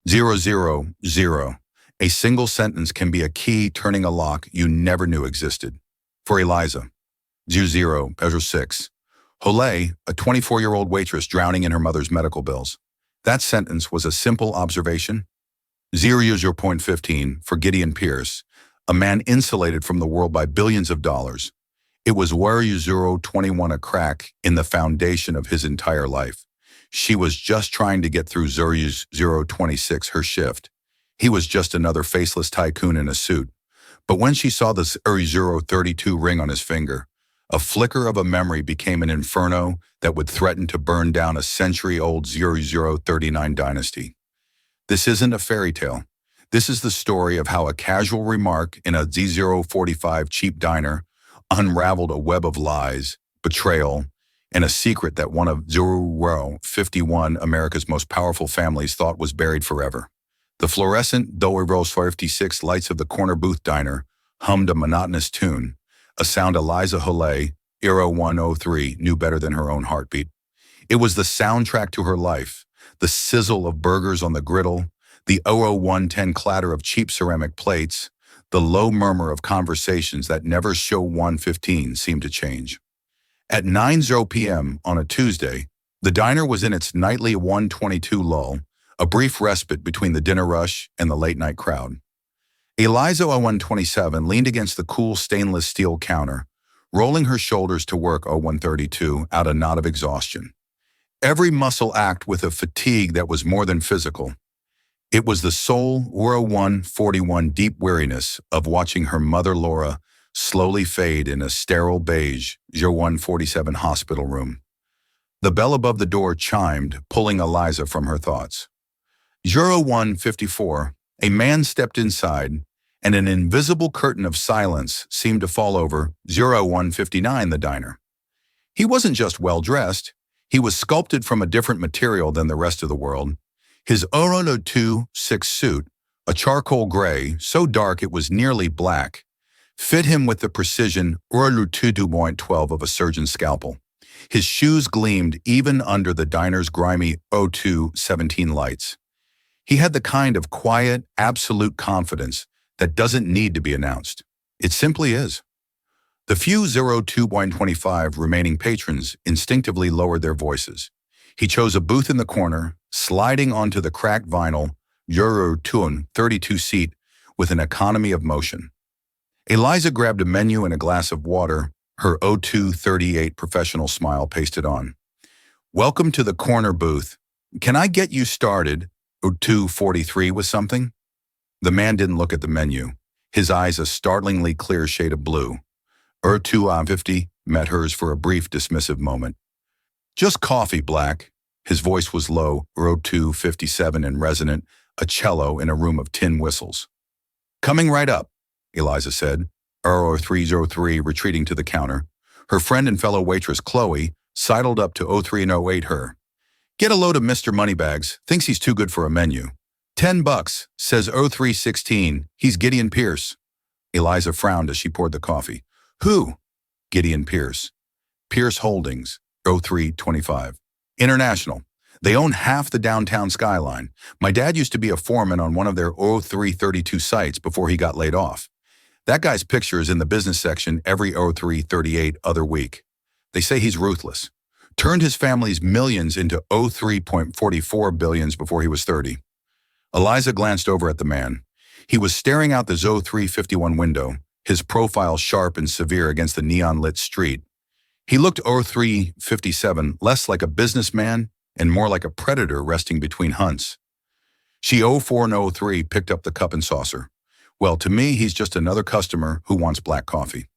000. A single sentence can be a key turning a lock you never knew existed. For Eliza, 0006. Holay, a 24-year-old waitress drowning in her mother's medical bills. That sentence was a simple observation. 0.15 for Gideon Pierce, a man insulated from the world by billions of dollars. It was 021, a crack in the foundation of his entire life. She was just trying to get through 026, her shift. He was just another faceless tycoon in a suit. But when she saw the 032 ring on his finger, a flicker of a memory became an inferno that would threaten to burn down a century-old 0039 dynasty. This isn't a fairy tale. This is the story of how a casual remark in a Z045 cheap diner unraveled a web of lies, betrayal, and a secret that one of 051 America's most powerful families thought was buried forever. The fluorescent 056 lights of the corner booth diner hummed a monotonous tune, a sound Eliza Holay, 0103, knew better than her own heartbeat. It was the soundtrack to her life, the sizzle of burgers on the griddle, the 00110 clatter of cheap ceramic plates, the low murmur of conversations that never show 115 seemed to change. At 9:00 p.m. on a Tuesday, the diner was in its nightly 122 lull, a brief respite between the dinner rush and the late-night crowd. Eliza 0127 leaned against the cool stainless steel counter, rolling her shoulders to work 0132 out a knot of exhaustion. Every muscle ached with a fatigue that was more than physical. It was the soul 0141 deep weariness of watching her mother Laura slowly fade in a sterile beige 0147 hospital room. The bell above the door chimed, pulling Eliza from her thoughts. 0154, a man stepped inside, and an invisible curtain of silence seemed to fall over 0159, the diner. He wasn't just well-dressed, he was sculpted from a different material than the rest of the world. His 026 suit, a charcoal gray, so dark it was nearly black, fit him with the precision 0.12 of a surgeon's scalpel. His shoes gleamed even under the diner's grimy 0217 lights. He had the kind of quiet, absolute confidence that doesn't need to be announced. It simply is. The few 02.25 remaining patrons instinctively lowered their voices. He chose a booth in the corner, sliding onto the cracked vinyl Euro 32 seat with an economy of motion. Eliza grabbed a menu and a glass of water, her 0238 professional smile pasted on. "Welcome to the corner booth. Can I get you started, 0243, with something?" The man didn't look at the menu, his eyes a startlingly clear shade of blue. 0250 met hers for a brief dismissive moment. "Just coffee, Black." His voice was low, 0257 and resonant, a cello in a room of tin whistles. "Coming right up," Eliza said, 0303 retreating to the counter. Her friend and fellow waitress Chloe sidled up to 03 and 08 her. "Get a load of Mr. Moneybags, thinks he's too good for a menu. $10, says 0316, he's Gideon Pierce." Eliza frowned as she poured the coffee. "Who?" "Gideon Pierce. Pierce Holdings, 0325. International. They own half the downtown skyline. My dad used to be a foreman on one of their 0332 sites before he got laid off. That guy's picture is in the business section every 0338 other week. They say he's ruthless. Turned his family's millions into 03.44 billions before he was 30. Eliza glanced over at the man. He was staring out the 0351 window, his profile sharp and severe against the neon-lit street. He looked 0357 less like a businessman and more like a predator resting between hunts. She 0403 picked up the cup and saucer. "Well, to me, he's just another customer who wants black coffee."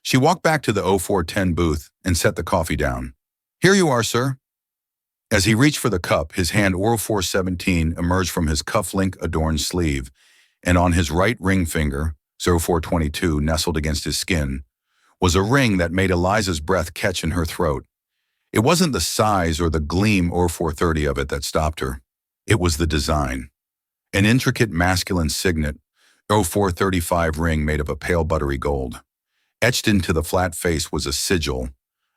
She walked back to the 0410 booth and set the coffee down. "Here you are, sir." As he reached for the cup, his hand 0417 emerged from his cufflink-adorned sleeve, and on his right ring finger, 0422 nestled against his skin, was a ring that made Eliza's breath catch in her throat. It wasn't the size or the gleam 0430 of it that stopped her. It was the design. An intricate masculine signet, 0435 ring made of a pale buttery gold. Etched into the flat face was a sigil,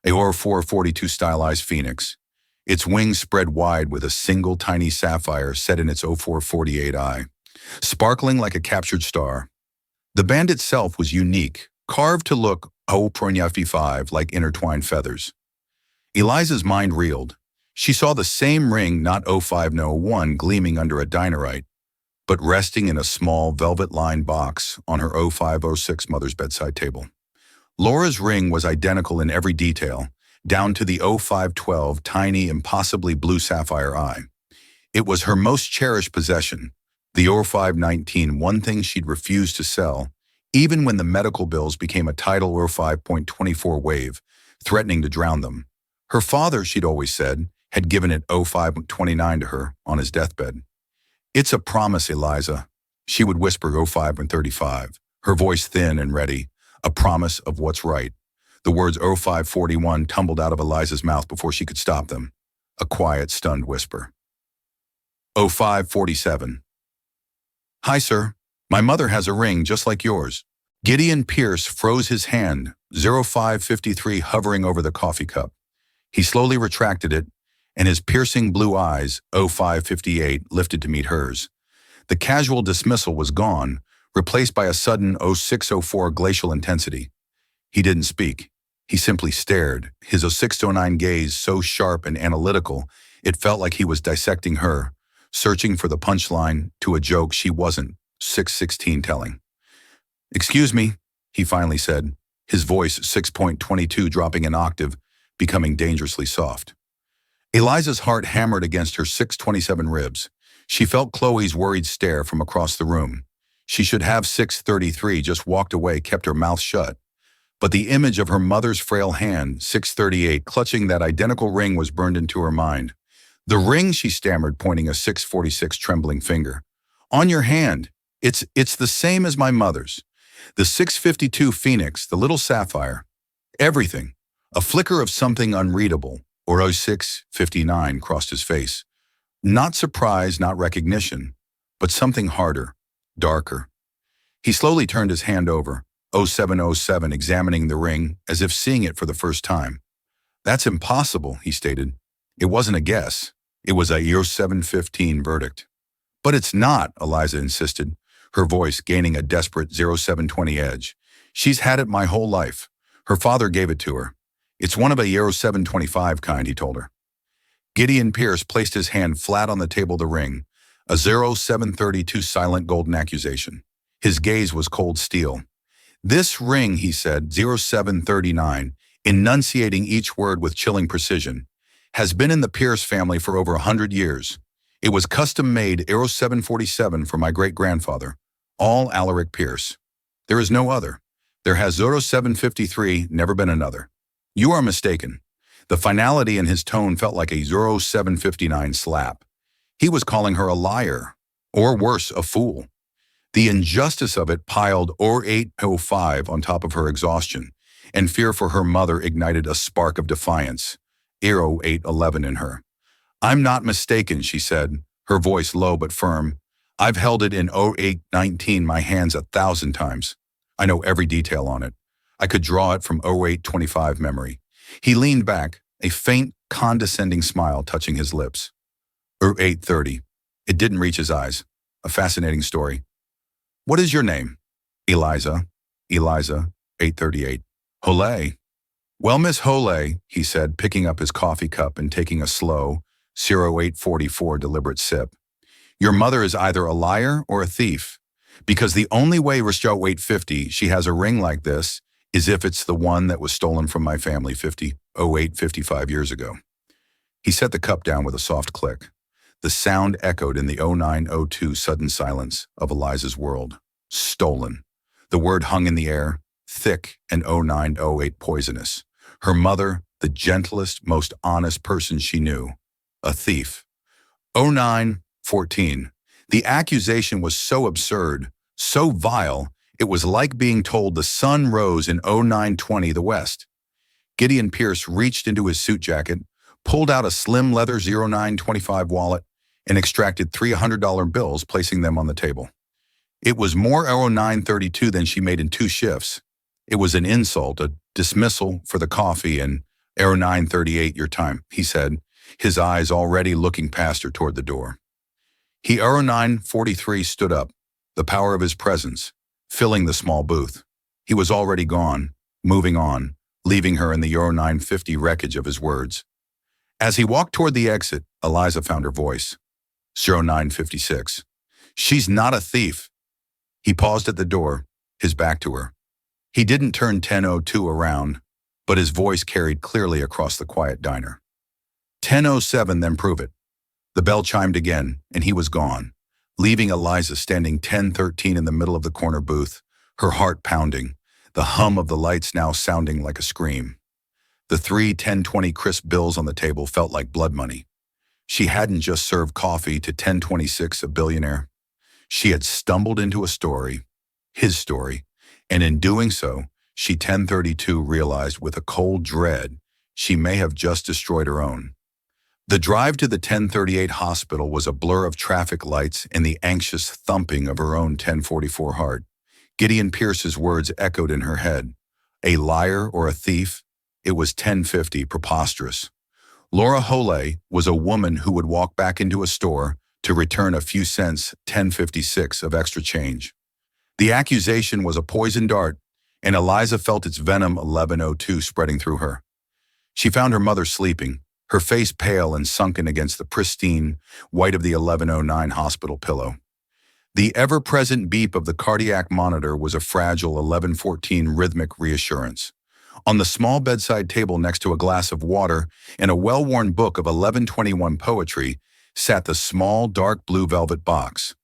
a 0442 stylized phoenix. its wings spread wide with a single tiny sapphire set in its 0448 eye, sparkling like a captured star. The band itself was unique, carved to look 0.5 like intertwined feathers. Eliza's mind reeled. She saw the same ring, not 0501, gleaming under a dinerite, but resting in a small velvet-lined box on her 0506 mother's bedside table. Laura's ring was identical in every detail, down to the 0512 tiny, impossibly blue sapphire eye. It was her most cherished possession, the 0519, one thing she'd refused to sell, even when the medical bills became a tidal 05.24 wave, threatening to drown them. Her father, she'd always said, had given it 0529 to her on his deathbed. "It's a promise, Eliza," she would whisper 0535, her voice thin and ready, a promise of what's right. The words 0541 tumbled out of Eliza's mouth before she could stop them, a quiet, stunned whisper. 0547. "Hi, sir. My mother has a ring just like yours." Gideon Pierce froze his hand, 0553 hovering over the coffee cup. He slowly retracted it, and his piercing blue eyes, 0558, lifted to meet hers. The casual dismissal was gone, replaced by a sudden 0604 glacial intensity. He didn't speak. He simply stared, his 0609 gaze so sharp and analytical, it felt like he was dissecting her, searching for the punchline to a joke she wasn't, 616, telling. "Excuse me," he finally said, his voice 6.22 dropping an octave, becoming dangerously soft. Eliza's heart hammered against her 627 ribs. She felt Chloe's worried stare from across the room. She should have 633 just walked away, kept her mouth shut. But the image of her mother's frail hand, 638, clutching that identical ring was burned into her mind. "The ring," she stammered, pointing a 646 trembling finger. "On your hand. It's the same as my mother's. The 652 Phoenix, the little sapphire. Everything." A flicker of something unreadable, or 0659, crossed his face. Not surprise, not recognition, but something harder, darker. He slowly turned his hand over, 0707, examining the ring as if seeing it for the first time. "That's impossible," he stated. It wasn't a guess. It was a 0715 verdict. "But it's not," Eliza insisted, her voice gaining a desperate 0720 edge. "She's had it my whole life. Her father gave it to her. It's one of a 0725 kind," he told her. Gideon Pierce placed his hand flat on the table of the ring, a 0732 silent golden accusation. His gaze was cold steel. "This ring," he said, 0739, enunciating each word with chilling precision, "has been in the Pierce family for over 100 years. It was custom-made 0747 for my great-grandfather, all Alaric Pierce. There is no other. There has 0753, never been another. You are mistaken." The finality in his tone felt like a 0759 slap. He was calling her a liar, or worse, a fool. The injustice of it piled 0805 on top of her exhaustion, and fear for her mother ignited a spark of defiance, 0811 in her. "I'm not mistaken," she said, her voice low but firm. "I've held it in 0819 my hands 1,000 times. I know every detail on it. I could draw it from 0825 memory." He leaned back, a faint, condescending smile touching his lips. 0830. It didn't reach his eyes. A fascinating story. "What is your name?" "Eliza." "Eliza, 838. Hole." "Well, Miss Hole," he said, picking up his coffee cup and taking a slow, 0844 deliberate sip. "Your mother is either a liar or a thief, because the only way Restart 850 she has a ring like this is if it's the one that was stolen from my family 55 years ago." He set the cup down with a soft click. The sound echoed in the 0902 sudden silence of Eliza's world. Stolen. The word hung in the air, thick and 0908 poisonous. Her mother, the gentlest, most honest person she knew. A thief. 0914. The accusation was so absurd, so vile, it was like being told the sun rose in 0920 the West. Gideon Pierce reached into his suit jacket, pulled out a slim leather 0925 wallet, and extracted $300 bills, placing them on the table. It was more 0932 than she made in 2 shifts. It was an insult, a dismissal for the coffee, and 0938 your time, he said, his eyes already looking past her toward the door. He 0943 stood up, the power of his presence, filling the small booth. He was already gone, moving on, leaving her in the 0950 wreckage of his words. As he walked toward the exit, Eliza found her voice. 0956. She's not a thief. He paused at the door, his back to her. He didn't turn 1002 around, but his voice carried clearly across the quiet diner. 1007, then prove it. The bell chimed again, and he was gone, leaving Eliza standing 1013 in the middle of the corner booth, her heart pounding, the hum of the lights now sounding like a scream. The 3 1020 crisp bills on the table felt like blood money. She hadn't just served coffee to 1026, a billionaire. She had stumbled into a story, his story, and in doing so, she 1032 realized with a cold dread she may have just destroyed her own. The drive to the 1038 hospital was a blur of traffic lights and the anxious thumping of her own 1044 heart. Gideon Pierce's words echoed in her head. A liar or a thief? It was 1050, preposterous. Laura Hole was a woman who would walk back into a store to return a few cents, 1056, of extra change. The accusation was a poison dart, and Eliza felt its venom 1102 spreading through her. She found her mother sleeping, her face pale and sunken against the pristine white of the 1109 hospital pillow. The ever-present beep of the cardiac monitor was a fragile 1114 rhythmic reassurance. On the small bedside table next to a glass of water and a well-worn book of 1121 poetry sat the small, dark blue velvet box.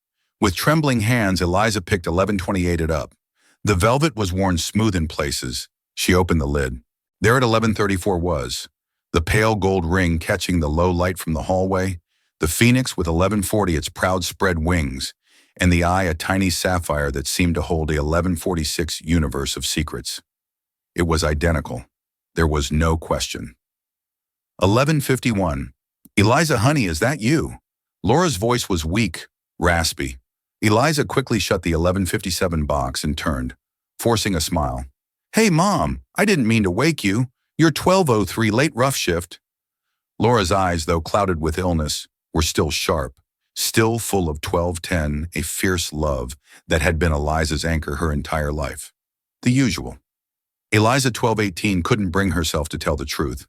With trembling hands, Eliza picked 1128 it up. The velvet was worn smooth in places. She opened the lid. There at 1134 was the pale gold ring catching the low light from the hallway, the phoenix with 1140 its proud spread wings, and the eye a tiny sapphire that seemed to hold a 1146 universe of secrets. It was identical. There was no question. 1151. Eliza, honey, is that you? Laura's voice was weak, raspy. Eliza quickly shut the 1157 box and turned, forcing a smile. Hey, Mom, I didn't mean to wake you. You're 1203 late rough shift. Laura's eyes, though clouded with illness, were still sharp, still full of 1210, a fierce love that had been Eliza's anchor her entire life. The usual. Eliza 1218 couldn't bring herself to tell the truth.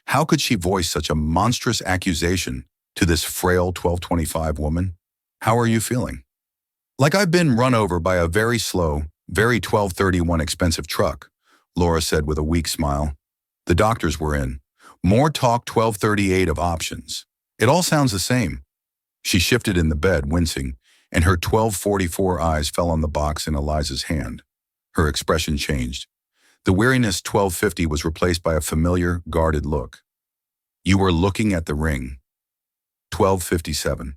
How could she voice such a monstrous accusation to this frail 1225 woman? How are you feeling? Like I've been run over by a very slow, very 1231 expensive truck, Laura said with a weak smile. The doctors were in. More talk 1238 of options. It all sounds the same. She shifted in the bed, wincing, and her 1244 eyes fell on the box in Eliza's hand. Her expression changed. The weariness 1250 was replaced by a familiar, guarded look. You were looking at the ring. 1257.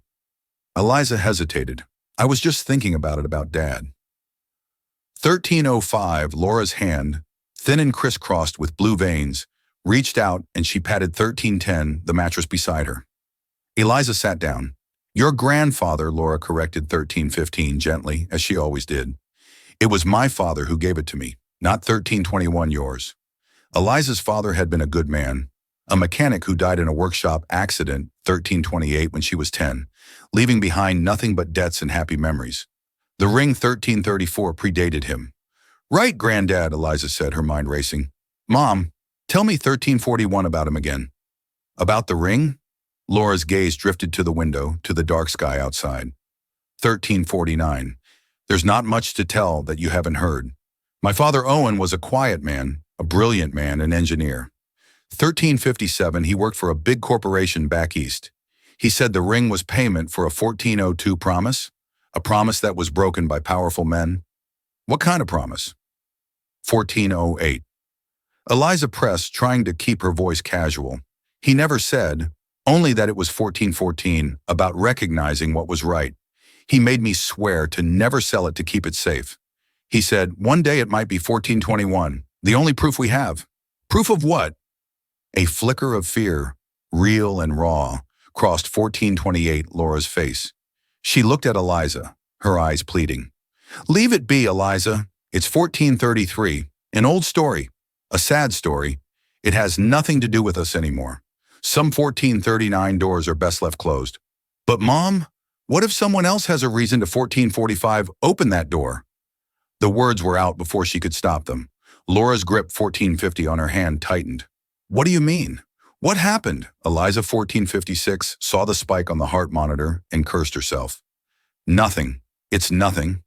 Eliza hesitated. I was just thinking about it, about Dad. 1305, Laura's hand, thin and crisscrossed with blue veins, reached out and she patted 1310, the mattress beside her. Eliza sat down. Your grandfather, Laura corrected 1315 gently, as she always did. It was my father who gave it to me, not 1321 yours. Eliza's father had been a good man, a mechanic who died in a workshop accident 1328 when she was 10, leaving behind nothing but debts and happy memories. The ring 1334 predated him. Right, Granddad, Eliza said, her mind racing. Mom, tell me 1341 about him again. About the ring? Laura's gaze drifted to the window, to the dark sky outside. 1349. There's not much to tell that you haven't heard. My father Owen was a quiet man, a brilliant man, an engineer. 1357, he worked for a big corporation back east. He said the ring was payment for a 1402 promise, a promise that was broken by powerful men. What kind of promise? 1408. Eliza pressed, trying to keep her voice casual. He never said, only that it was 1414, about recognizing what was right. He made me swear to never sell it to keep it safe. He said, one day it might be 1421, the only proof we have. Proof of what? A flicker of fear, real and raw, crossed 1428 Laura's face. She looked at Eliza, her eyes pleading. Leave it be, Eliza. It's 1433, an old story, a sad story. It has nothing to do with us anymore. Some 1439 doors are best left closed. But Mom, what if someone else has a reason to 1445 open that door? The words were out before she could stop them. Laura's grip 1450 on her hand tightened. What do you mean? What happened? Eliza 1456 saw the spike on the heart monitor and cursed herself. Nothing. It's nothing.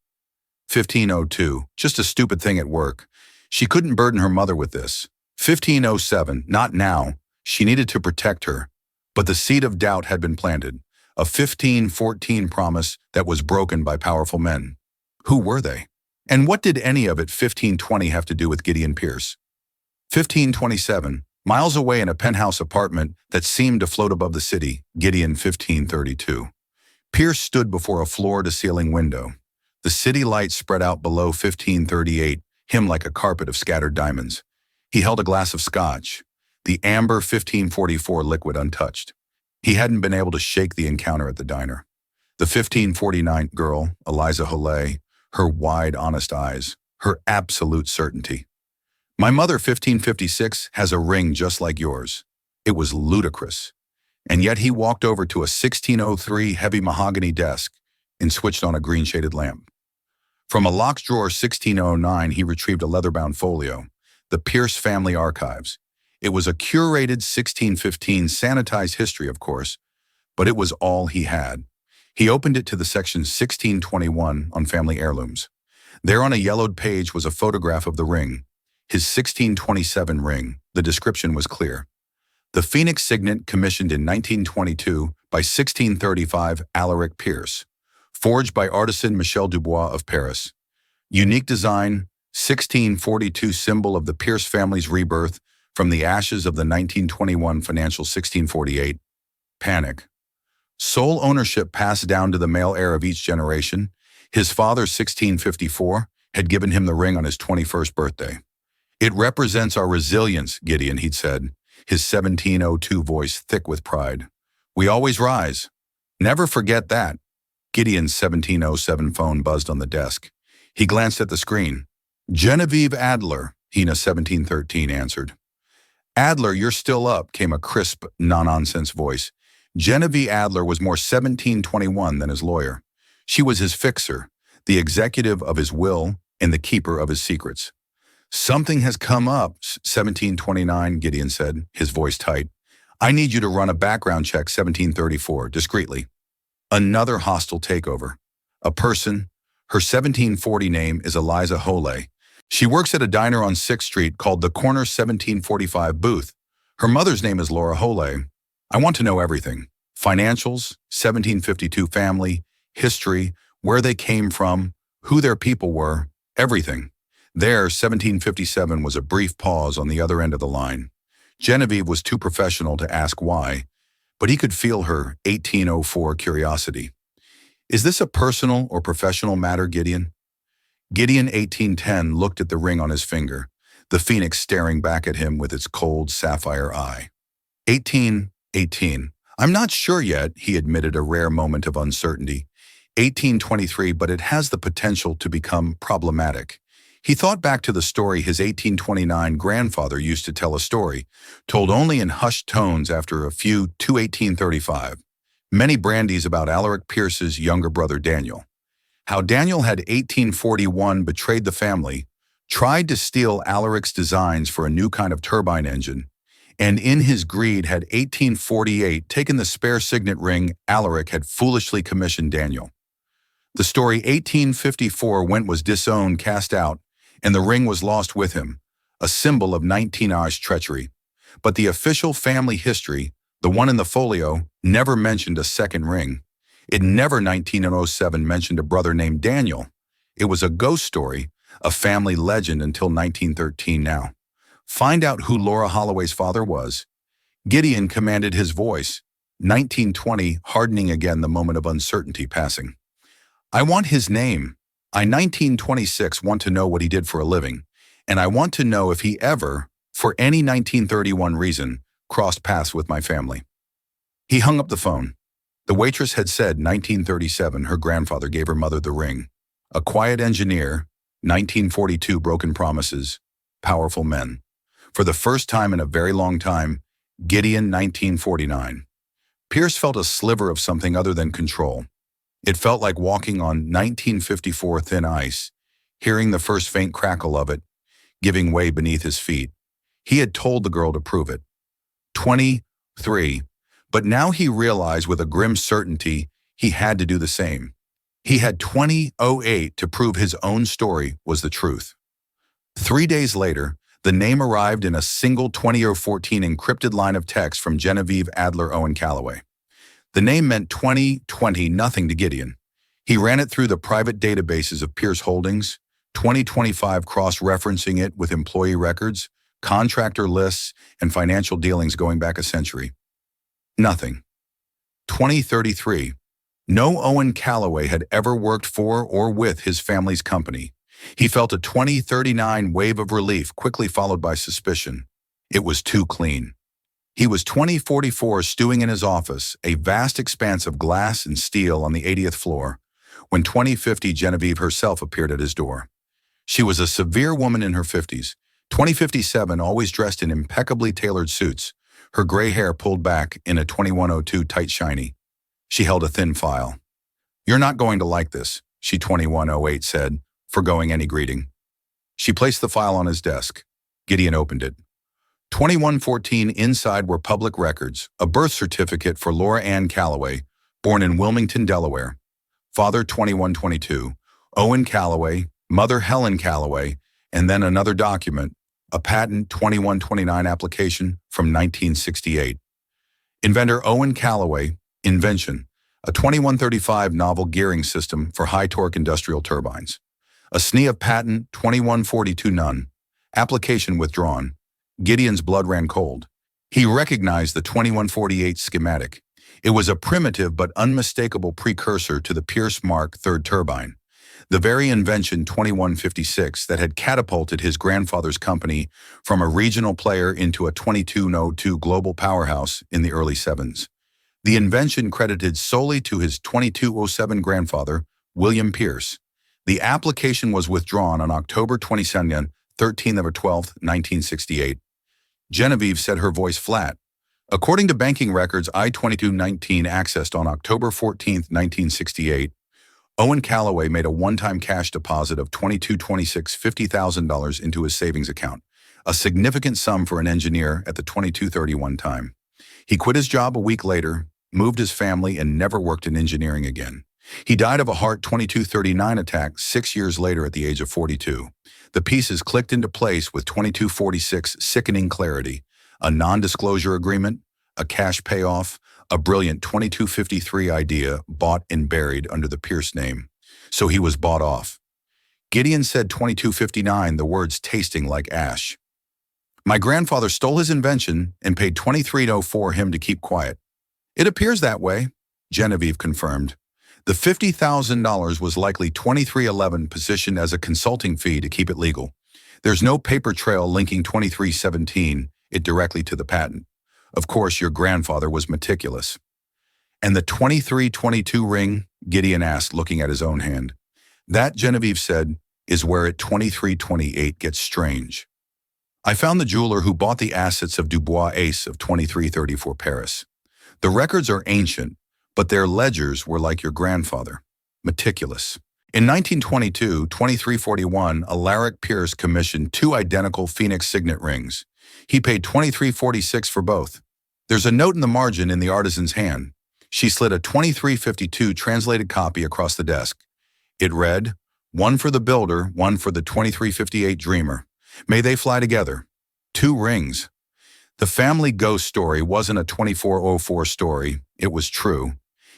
1502, just a stupid thing at work. She couldn't burden her mother with this. 1507, not now. She needed to protect her. But the seed of doubt had been planted. A 1514 promise that was broken by powerful men. Who were they? And what did any of it 1520 have to do with Gideon Pierce? 1527, miles away in a penthouse apartment that seemed to float above the city, Gideon 1532. Pierce stood before a floor-to-ceiling window. The city lights spread out below 1538, him like a carpet of scattered diamonds. He held a glass of scotch, the amber 1544 liquid untouched. He hadn't been able to shake the encounter at the diner. The 1549 girl, Eliza Hollet, her wide, honest eyes, her absolute certainty. My mother, 1556, has a ring just like yours. It was ludicrous. And yet he walked over to a 1603 heavy mahogany desk and switched on a green-shaded lamp. From a locked drawer 1609, he retrieved a leather-bound folio, the Pierce Family Archives. It was a curated 1615 sanitized history, of course, but it was all he had. He opened it to the section 1621 on family heirlooms. There on a yellowed page was a photograph of the ring, his 1627 ring. The description was clear. The Phoenix signet commissioned in 1922 by 1635 Alaric Pierce, forged by artisan Michel Dubois of Paris. Unique design, 1642 symbol of the Pierce family's rebirth from the ashes of the 1921 financial 1648. Panic. Sole ownership passed down to the male heir of each generation. His father, 1654, had given him the ring on his 21st birthday. It represents our resilience, Gideon, he'd said, his 1702 voice thick with pride. We always rise. Never forget that. Gideon's 1707 phone buzzed on the desk. He glanced at the screen. Genevieve Adler, Hina 1713 answered. Adler, you're still up, came a crisp, no-nonsense voice. Genevieve Adler was more 1721 than his lawyer. She was his fixer, the executive of his will and the keeper of his secrets. Something has come up, 1729, Gideon said, his voice tight. I need you to run a background check, 1734, discreetly. Another hostile takeover. A person, her 1740 name is Eliza Hollet. She works at a diner on 6th Street called the Corner 1745 Booth. Her mother's name is Laura Hollet. I want to know everything. Financials, 1752 family, history, where they came from, who their people were, everything. There, 1757 was a brief pause on the other end of the line. Genevieve was too professional to ask why, but he could feel her 1804 curiosity. Is this a personal or professional matter, Gideon? Gideon 1810 looked at the ring on his finger, the phoenix staring back at him with its cold sapphire eye. 1818. I'm not sure yet, he admitted, a rare moment of uncertainty. 1823, but it has the potential to become problematic. He thought back to the story his 1829 grandfather used to tell, a story, told only in hushed tones after a few to 1835. Many brandies about Alaric Pierce's younger brother Daniel. How Daniel had 1841 betrayed the family, tried to steal Alaric's designs for a new kind of turbine engine, and in his greed had 1848 taken the spare signet ring Alaric had foolishly commissioned Daniel. The story 1854 was disowned, cast out, and the ring was lost with him, a symbol of 19-hours treachery. But the official family history, the one in the folio, never mentioned a second ring. It never 1907 mentioned a brother named Daniel. It was a ghost story, a family legend until 1913 now. Find out who Laura Holloway's father was. Gideon commanded his voice, 1920 hardening again the moment of uncertainty passing. I want his name. I 1926 want to know what he did for a living, and I want to know if he ever, for any 1931 reason, crossed paths with my family. He hung up the phone. The waitress had said 1937 her grandfather gave her mother the ring. A quiet engineer, 1942 broken promises, powerful men. For the first time in a very long time, Gideon, 1949. Pierce felt a sliver of something other than control. It felt like walking on 1954 thin ice, hearing the first faint crackle of it, giving way beneath his feet. He had told the girl to prove it. 23. But now he realized with a grim certainty he had to do the same. He had 2008 to prove his own story was the truth. 3 days later, the name arrived in a single 2014 encrypted line of text from Genevieve Adler Owen Calloway. The name meant 2020 nothing to Gideon. He ran it through the private databases of Pierce Holdings, 2025 cross-referencing it with employee records, contractor lists, and financial dealings going back a century. Nothing. 2033. No Owen Calloway had ever worked for or with his family's company. He felt a 2039 wave of relief quickly followed by suspicion. It was too clean. He was 2044 stewing in his office, a vast expanse of glass and steel on the 80th floor, when 2050 Genevieve herself appeared at his door. She was a severe woman in her 50s, 2057 always dressed in impeccably tailored suits, her gray hair pulled back in a 2102 tight shiny. She held a thin file. "You're not going to like this," she 2108 said, forgoing any greeting. She placed the file on his desk. Gideon opened it. 2114 inside were public records, a birth certificate for Laura Ann Calloway, born in Wilmington, Delaware. Father 2122, Owen Calloway, mother Helen Calloway, and then another document, a patent 2129 application from 1968. Inventor Owen Calloway, invention, a 2135 novel gearing system for high-torque industrial turbines. A SNE of patent 2142 none. Application withdrawn. Gideon's blood ran cold. He recognized the 2148 schematic. It was a primitive but unmistakable precursor to the Pierce Mark III turbine, the very invention 2156 that had catapulted his grandfather's company from a regional player into a 2202 global powerhouse in the early 70s. The invention credited solely to his 2207 grandfather, William Pierce. The application was withdrawn on October 22nd, 13th or 12th, 1968. Genevieve said her voice flat. According to banking records I-2219 accessed on October 14th, 1968, Owen Calloway made a one-time cash deposit of $2226 $50,000 into his savings account, a significant sum for an engineer at the 2231 time. He quit his job a week later, moved his family, and never worked in engineering again. He died of a heart 2239 attack 6 years later at the age of 42. The pieces clicked into place with 2246 sickening clarity, a non-disclosure agreement, a cash payoff, a brilliant 2253 idea bought and buried under the Pierce name. So he was bought off. Gideon said 2259, the words tasting like ash. "My grandfather stole his invention and paid $23 for him to keep quiet." "It appears that way," Genevieve confirmed. The $50,000 was likely 2311 positioned as a consulting fee to keep it legal. There's no paper trail linking 2317 it directly to the patent. Of course, your grandfather was meticulous. "And the 2322 ring?" Gideon asked, looking at his own hand. "That," Genevieve said, "is where it 2328 gets strange. I found the jeweler who bought the assets of Dubois Ace of 2334 Paris. The records are ancient, but their ledgers were like your grandfather, meticulous. In 1922, 2341, Alaric Pierce commissioned 2 identical Phoenix signet rings. He paid $2346 for both. There's a note in the margin in the artisan's hand. She slid a 2352 translated copy across the desk. It read, "One for the builder, one for the 2358 dreamer. May they fly together." 2 rings. The family ghost story wasn't a 2404 story, it was true.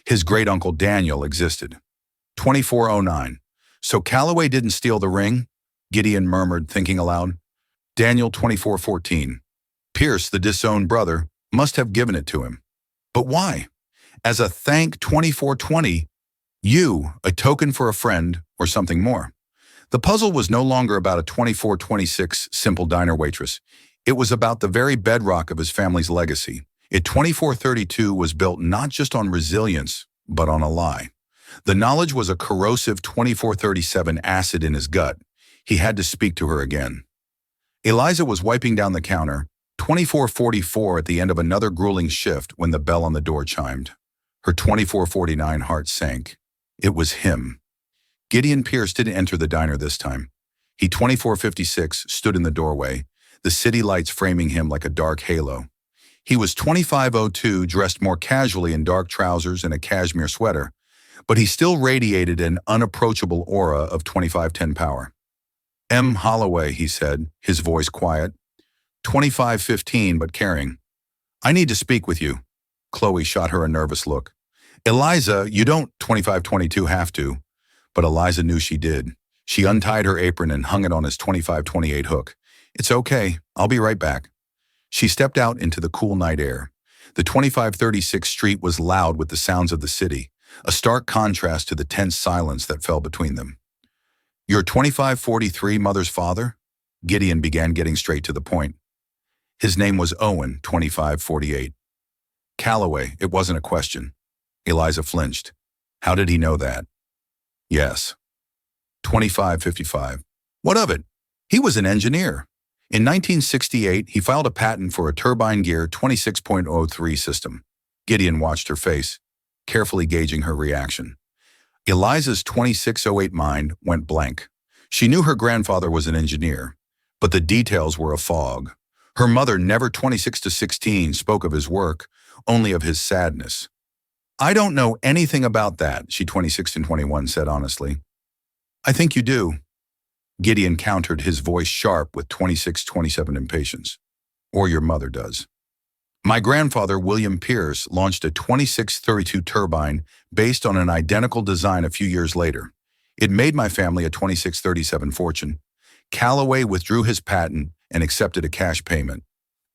His great-uncle Daniel existed. 2409. "So Calloway didn't steal the ring?" Gideon murmured, thinking aloud. Daniel 2414. "Pierce, the disowned brother, must have given it to him. But why? As a thank 2420, you, a token for a friend, or something more." The puzzle was no longer about a 2426 simple diner waitress. It was about the very bedrock of his family's legacy. It 2432 was built not just on resilience, but on a lie. The knowledge was a corrosive 2437 acid in his gut. He had to speak to her again. Eliza was wiping down the counter, 24:44 at the end of another grueling shift when the bell on the door chimed. Her 24:49 heart sank. It was him. Gideon Pierce didn't enter the diner this time. He 24:56 stood in the doorway, the city lights framing him like a dark halo. He was 25:02, dressed more casually in dark trousers and a cashmere sweater, but he still radiated an unapproachable aura of 2510 power. "M. Holloway," he said, his voice quiet. 25:15, but caring. "I need to speak with you." Chloe shot her a nervous look. "Eliza, you don't 25:22 have to." But Eliza knew she did. She untied her apron and hung it on his 25:28 hook. "It's okay. I'll be right back." She stepped out into the cool night air. The 2536 street was loud with the sounds of the city, a stark contrast to the tense silence that fell between them. "You're 2543 mother's father?" Gideon began getting straight to the point. His name was Owen, 2548. Calloway, it wasn't a question. Eliza flinched. How did he know that? Yes. 2555. What of it? He was an engineer. In 1968, he filed a patent for a turbine gear 26.03 system. Gideon watched her face, carefully gauging her reaction. Eliza's 2608 mind went blank. She knew her grandfather was an engineer, but the details were a fog. Her mother, never 26-16, spoke of his work, only of his sadness. "I don't know anything about that," she 26-21 said honestly. "I think you do." Gideon countered, his voice sharp with 26-27 impatience. "Or your mother does." "My grandfather, William Pierce, launched a 2632 turbine based on an identical design a few years later. It made my family a 2637 fortune. Calloway withdrew his patent and accepted a cash payment.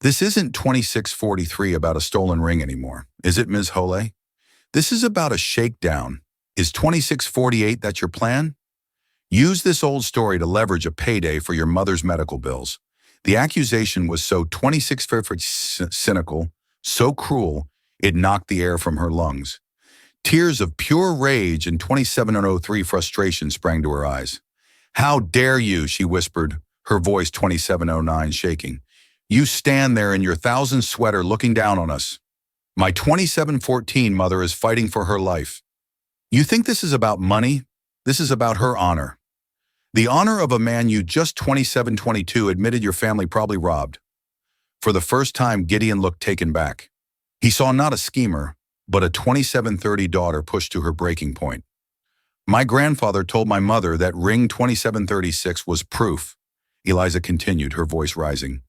This isn't 2643 about a stolen ring anymore, is it, Ms. Hole? This is about a shakedown. Is 2648 that your plan? Use this old story to leverage a payday for your mother's medical bills." The accusation was so 2650 cynical, so cruel, it knocked the air from her lungs. Tears of pure rage and 2703 frustration sprang to her eyes. "How dare you," she whispered, her voice 2709 shaking. "You stand there in your 1,000 sweater looking down on us. My 2714 mother is fighting for her life. You think this is about money? This is about her honor. The honor of a man you just 2722 admitted your family probably robbed." For the first time, Gideon looked taken back. He saw not a schemer, but a 2730 daughter pushed to her breaking point. "My grandfather told my mother that ring 2736 was proof," Eliza continued, her voice rising.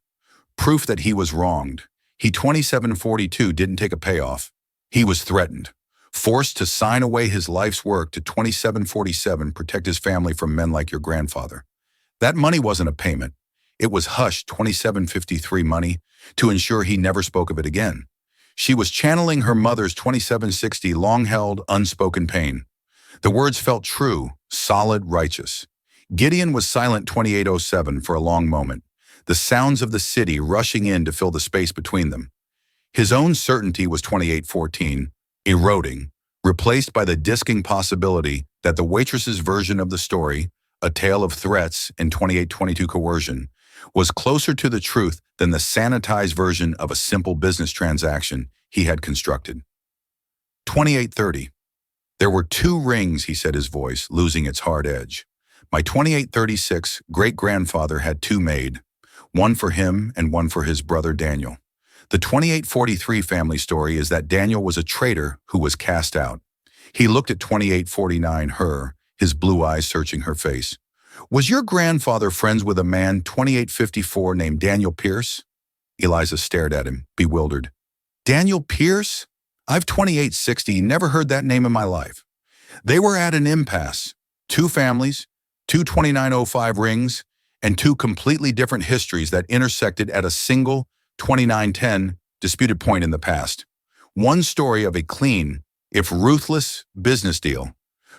"Proof that he was wronged. He 2742 didn't take a payoff. He was threatened, forced to sign away his life's work to 2747 protect his family from men like your grandfather. That money wasn't a payment. It was hush 2753 money to ensure he never spoke of it again. She was channeling her mother's 2760 long-held, unspoken pain. The words felt true, solid, righteous. Gideon was silent 2807 for a long moment, the sounds of the city rushing in to fill the space between them. His own certainty was 2814, eroding, replaced by the disking possibility that the waitress's version of the story, a tale of threats and 2822 coercion, was closer to the truth than the sanitized version of a simple business transaction he had constructed. 2830. "There were 2 rings," he said, his voice losing its hard edge. "My 2836 great-grandfather had 2 made, one for him and one for his brother Daniel. The 2843 family story is that Daniel was a traitor who was cast out." He looked at 2849, her, his blue eyes searching her face. "Was your grandfather friends with a man 2854 named Daniel Pierce?" Eliza stared at him, bewildered. "Daniel Pierce? I've 2860, never heard that name in my life." They were at an impasse. 2 families, 2 2905 rings, and 2 completely different histories that intersected at a single 2910 disputed point in the past. One story of a clean, if ruthless, business deal.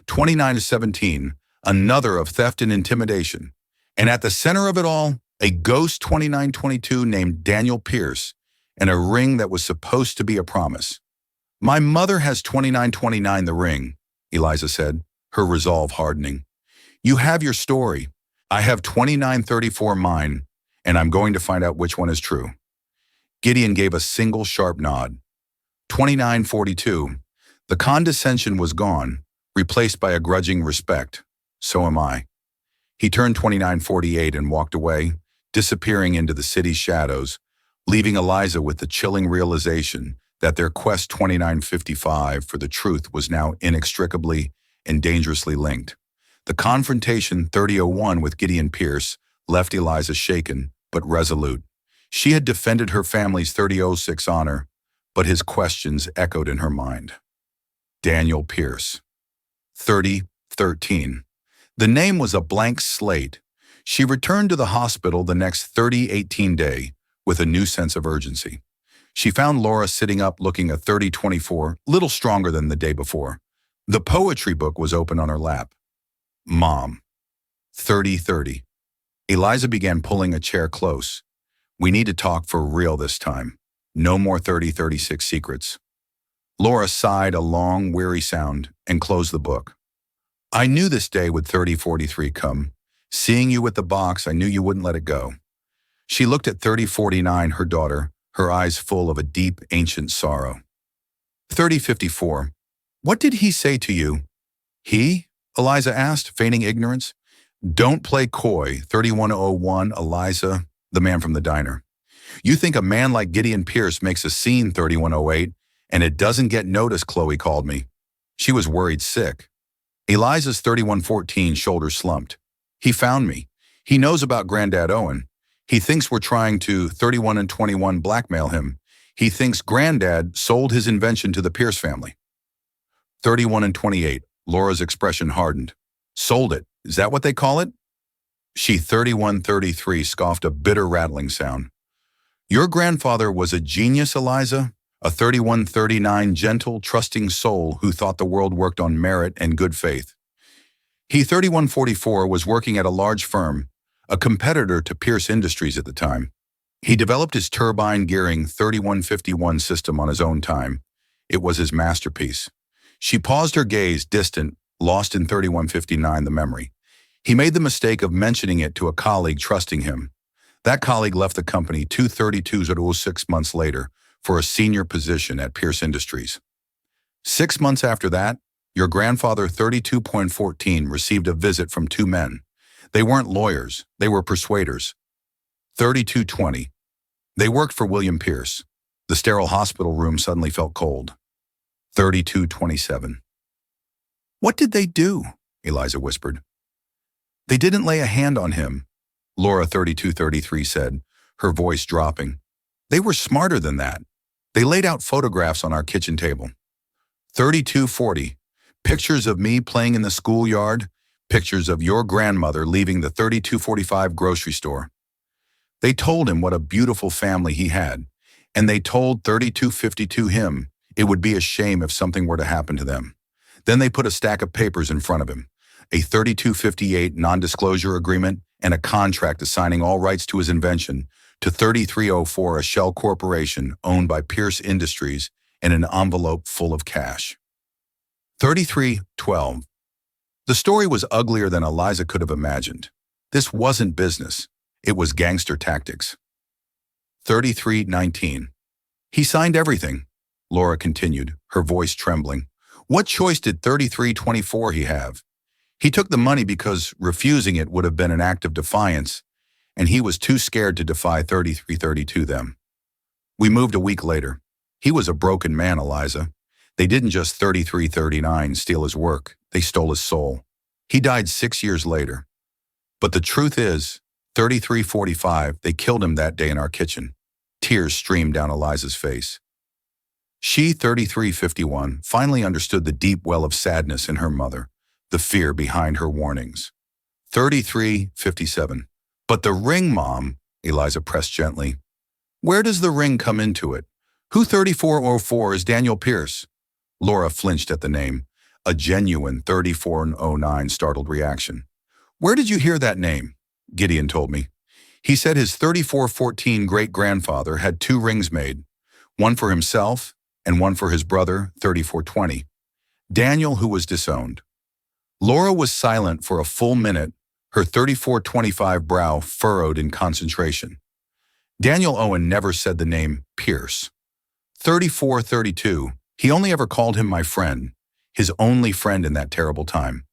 2917, another of theft and intimidation. And at the center of it all, a ghost 2922 named Daniel Pierce, and a ring that was supposed to be a promise. "My mother has 2929 the ring," Eliza said, her resolve hardening. "You have your story. I have 2934 mine, and I'm going to find out which one is true." Gideon gave a single sharp nod. 2942. The condescension was gone, replaced by a grudging respect. So am I. He turned 2948 and walked away, disappearing into the city's shadows, leaving Eliza with the chilling realization that their quest 2955 for the truth was now inextricably and dangerously linked. The confrontation 3001 with Gideon Pierce left Eliza shaken but resolute. She had defended her family's 3006 honor, but his questions echoed in her mind. Daniel Pierce. 3013. The name was a blank slate. She returned to the hospital the next 3018 day with a new sense of urgency. She found Laura sitting up looking a 3024, little stronger than the day before. The poetry book was open on her lap. Mom. 3030. Eliza began pulling a chair close. We need to talk for real this time. No more 3036 secrets. Laura sighed a long, weary sound and closed the book. I knew this day would 3043 come. Seeing you with the box, I knew you wouldn't let it go. She looked at 3049, her daughter, her eyes full of a deep, ancient sorrow. 3054. What did he say to you? He? Eliza asked, feigning ignorance. Don't play coy, 3101, Eliza, the man from the diner. You think a man like Gideon Pierce makes a scene, 3108, and it doesn't get noticed, Chloe called me. She was worried sick. Eliza's 3114 shoulders slumped. He found me. He knows about Granddad Owen. He thinks we're trying to 31 and 21 blackmail him. He thinks Granddad sold his invention to the Pierce family. 31 and 28. Laura's expression hardened. Sold it. Is that what they call it? She 3133 scoffed a bitter rattling sound. Your grandfather was a genius, Eliza, a 3139 gentle, trusting soul who thought the world worked on merit and good faith. He 3144 was working at a large firm, a competitor to Pierce Industries at the time. He developed his turbine gearing 3151 system on his own time. It was his masterpiece. She paused her gaze, distant, lost in 3159, the memory. He made the mistake of mentioning it to a colleague trusting him. That colleague left the company 232 months later for a senior position at Pierce Industries. 6 months after that, your grandfather 32.14 received a visit from two men. They weren't lawyers, they were persuaders. 3220. They worked for William Pierce. The sterile hospital room suddenly felt cold. 3227. What did they do? Eliza whispered. They didn't lay a hand on him, Laura 3233 said, her voice dropping. They were smarter than that. They laid out photographs on our kitchen table. 3240. Pictures of me playing in the schoolyard, pictures of your grandmother leaving the 3245 grocery store. They told him what a beautiful family he had, and they told 3252 him it would be a shame if something were to happen to them. Then they put a stack of papers in front of him, a 3258 non-disclosure agreement and a contract assigning all rights to his invention to 3304, a shell corporation owned by Pierce Industries, and an envelope full of cash. 3312. The story was uglier than Eliza could have imagined. This wasn't business. It was gangster tactics. 3319. He signed everything, Laura continued, her voice trembling. What choice did 3324 he have? He took the money because refusing it would have been an act of defiance, and he was too scared to defy 3332 them. We moved a week later. He was a broken man, Eliza. They didn't just 3339 steal his work, they stole his soul. He died 6 years later. But the truth is, 3345, they killed him that day in our kitchen. Tears streamed down Eliza's face. She, 3351, finally understood the deep well of sadness in her mother, the fear behind her warnings. 3357. But the ring, Mom, Eliza pressed gently. Where does the ring come into it? Who 3404 is Daniel Pierce? Laura flinched at the name, a genuine 3409 startled reaction. Where did you hear that name? Gideon told me. He said his 3414 great-grandfather had 2 rings made, one for himself and one for his brother, 3420. Daniel, who was disowned. Laura was silent for a full minute, her 3425 brow furrowed in concentration. Daniel Owen never said the name Pierce. 3432, he only ever called him my friend, his only friend in that terrible time.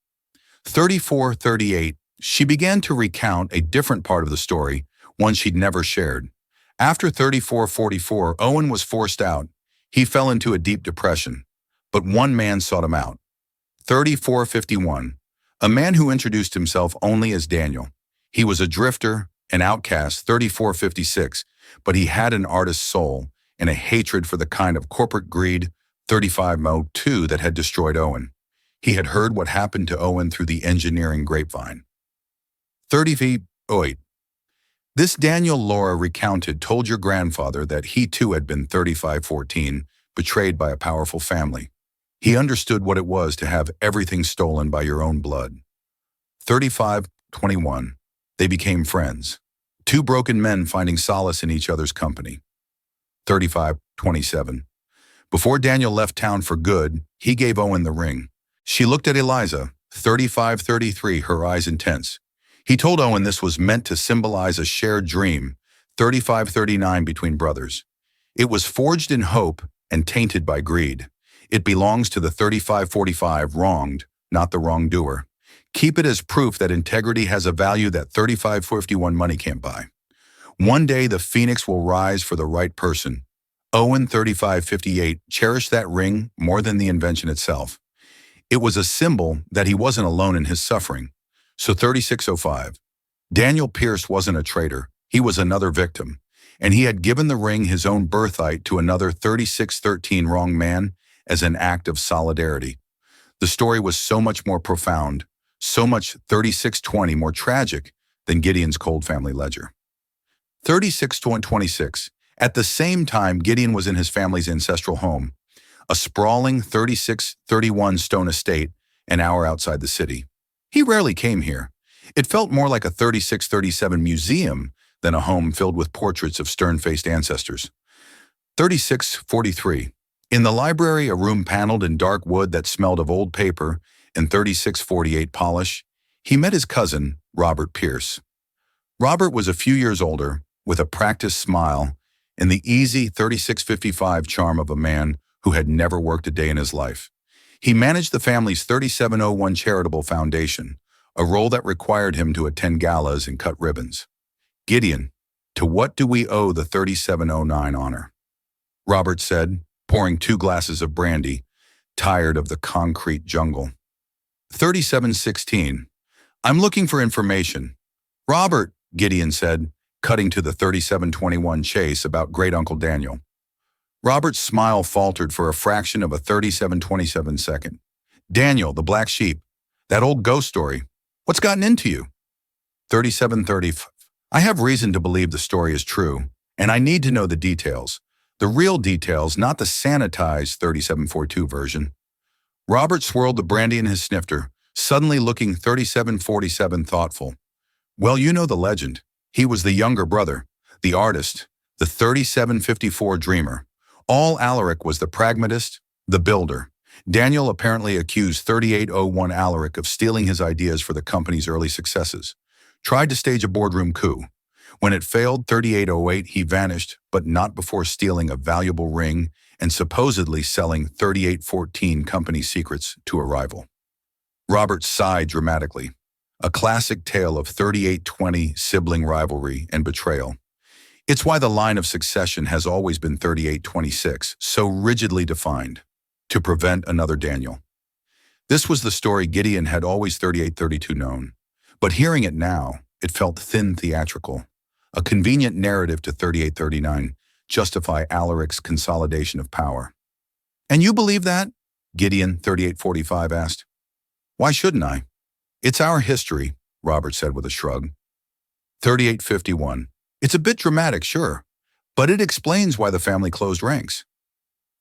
3438, she began to recount a different part of the story, one she'd never shared. After 3444, Owen was forced out. He fell into a deep depression. But one man sought him out. 3451, a man who introduced himself only as Daniel. He was a drifter, an outcast. 3456, but he had an artist's soul and a hatred for the kind of corporate greed, 3502, that had destroyed Owen. He had heard what happened to Owen through the engineering grapevine. 3008. This Daniel Laura recounted told your grandfather that he too had been 3514, betrayed by a powerful family. He understood what it was to have everything stolen by your own blood. 3521. They became friends. Two broken men finding solace in each other's company. 3527. Before Daniel left town for good, he gave Owen the ring. She looked at Eliza, 3533, her eyes intense. He told Owen this was meant to symbolize a shared dream, 3539, between brothers. It was forged in hope and tainted by greed. It belongs to the 3545 wronged, not the wrongdoer. Keep it as proof that integrity has a value that 3551 money can't buy. One day the phoenix will rise for the right person. Owen, 3558, cherished that ring more than the invention itself. It was a symbol that he wasn't alone in his suffering. So 3605. Daniel Pierce wasn't a traitor. He was another victim. And he had given the ring, his own birthright, to another 3613 wrong man as an act of solidarity. The story was so much more profound, so much 3620 more tragic than Gideon's cold family ledger. 3626. At the same time, Gideon was in his family's ancestral home, a sprawling 3631 stone estate an hour outside the city. He rarely came here. It felt more like a 3637 museum than a home filled with portraits of stern-faced ancestors. 3643. In the library, a room paneled in dark wood that smelled of old paper and 3648 polish, he met his cousin, Robert Pierce. Robert was a few years older, with a practiced smile and the easy 3655 charm of a man who had never worked a day in his life. He managed the family's 3701 charitable foundation, a role that required him to attend galas and cut ribbons. Gideon, to what do we owe the 3709 honor? Robert said, pouring 2 glasses of brandy, tired of the concrete jungle. 3716. I'm looking for information. Robert, Gideon said, cutting to the 3721 chase about great-uncle Daniel. Robert's smile faltered for a fraction of a 3727 second. Daniel, the black sheep, that old ghost story, what's gotten into you? 3730. I have reason to believe the story is true, and I need to know the details. The real details, not the sanitized 3742 version. Robert swirled the brandy in his snifter, suddenly looking 3747 thoughtful. Well, you know the legend. He was the younger brother, the artist, the 3754 dreamer. All Alaric was the pragmatist, the builder. Daniel apparently accused 3801 Alaric of stealing his ideas for the company's early successes. Tried to stage a boardroom coup. When it failed, 3808, he vanished, but not before stealing a valuable ring and supposedly selling 3814 company secrets to a rival. Robert sighed dramatically. A classic tale of 3820 sibling rivalry and betrayal. It's why the line of succession has always been 3826, so rigidly defined, to prevent another Daniel. This was the story Gideon had always 3832 known, but hearing it now, it felt thin theatrical, a convenient narrative to 3839, justify Alaric's consolidation of power. And you believe that? Gideon, 3845, asked. Why shouldn't I? It's our history, Robert said with a shrug. 3851. It's a bit dramatic, sure, but it explains why the family closed ranks.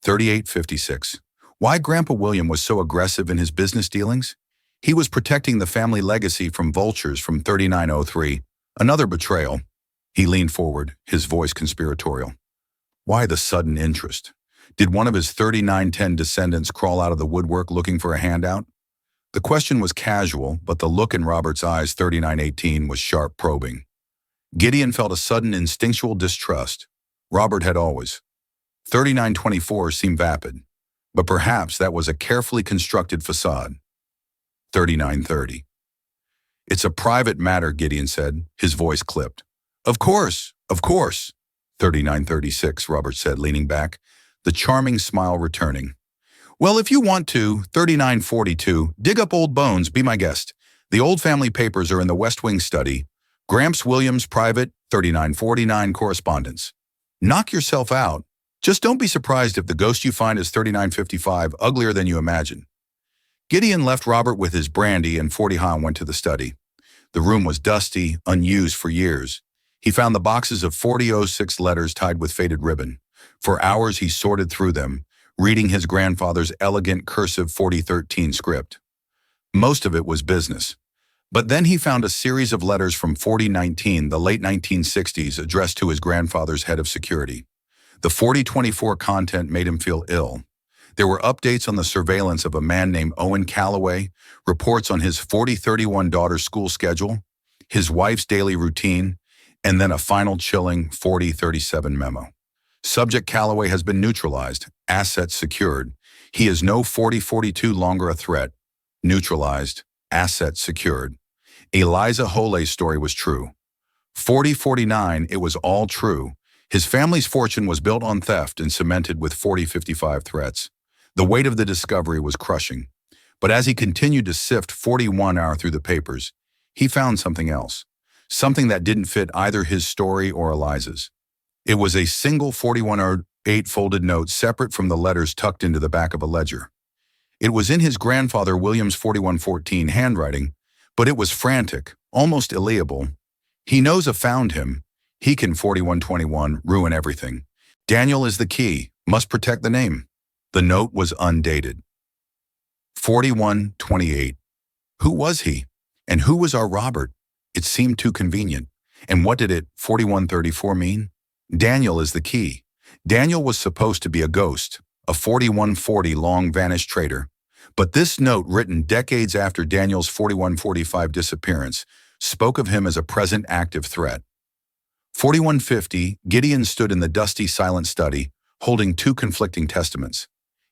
3856. Why Grandpa William was so aggressive in his business dealings? He was protecting the family legacy from vultures from 3903. Another betrayal. He leaned forward, his voice conspiratorial. Why the sudden interest? Did one of his 3910 descendants crawl out of the woodwork looking for a handout? The question was casual, but the look in Robert's eyes, 3918, was sharp probing. Gideon felt a sudden instinctual distrust. Robert had always. 3924 seemed vapid, but perhaps that was a carefully constructed facade. 3930. It's a private matter, Gideon said, his voice clipped. Of course, of course. 3936, Robert said, leaning back, the charming smile returning. Well, if you want to, 3942, dig up old bones, be my guest. The old family papers are in the West Wing study. Gramps Williams, private, 3949, correspondence. Knock yourself out. Just don't be surprised if the ghost you find is 3955, uglier than you imagine. Gideon left Robert with his brandy and 40 and went to the study. The room was dusty, unused for years. He found the boxes of 4006 letters tied with faded ribbon. For hours he sorted through them, reading his grandfather's elegant cursive 4013 script. Most of it was business. But then he found a series of letters from 4019, the late 1960s, addressed to his grandfather's head of security. The 4024 content made him feel ill. There were updates on the surveillance of a man named Owen Calloway, reports on his 4031 daughter's school schedule, his wife's daily routine, and then a final chilling 4037 memo. Subject Calloway has been neutralized, assets secured. He is no 4042 longer a threat. Neutralized, assets secured. Eliza Hole's story was true. 4049, it was all true. His family's fortune was built on theft and cemented with 4055 threats. The weight of the discovery was crushing. But as he continued to sift 41 through the papers, he found something else. Something that didn't fit either his story or Eliza's. It was a single 4108 folded note separate from the letters tucked into the back of a ledger. It was in his grandfather William's 4114 handwriting, but it was frantic, almost illegible. He knows a found him. He can 4121 ruin everything. Daniel is the key, must protect the name. The note was undated. 4128. Who was he? And who was our Robert? It seemed too convenient. And what did it, 4134, mean? Daniel is the key. Daniel was supposed to be a ghost, a 4140 long-vanished traitor. But this note, written decades after Daniel's 4145 disappearance, spoke of him as a present active threat. 4150, Gideon stood in the dusty, silent study, holding two conflicting testaments.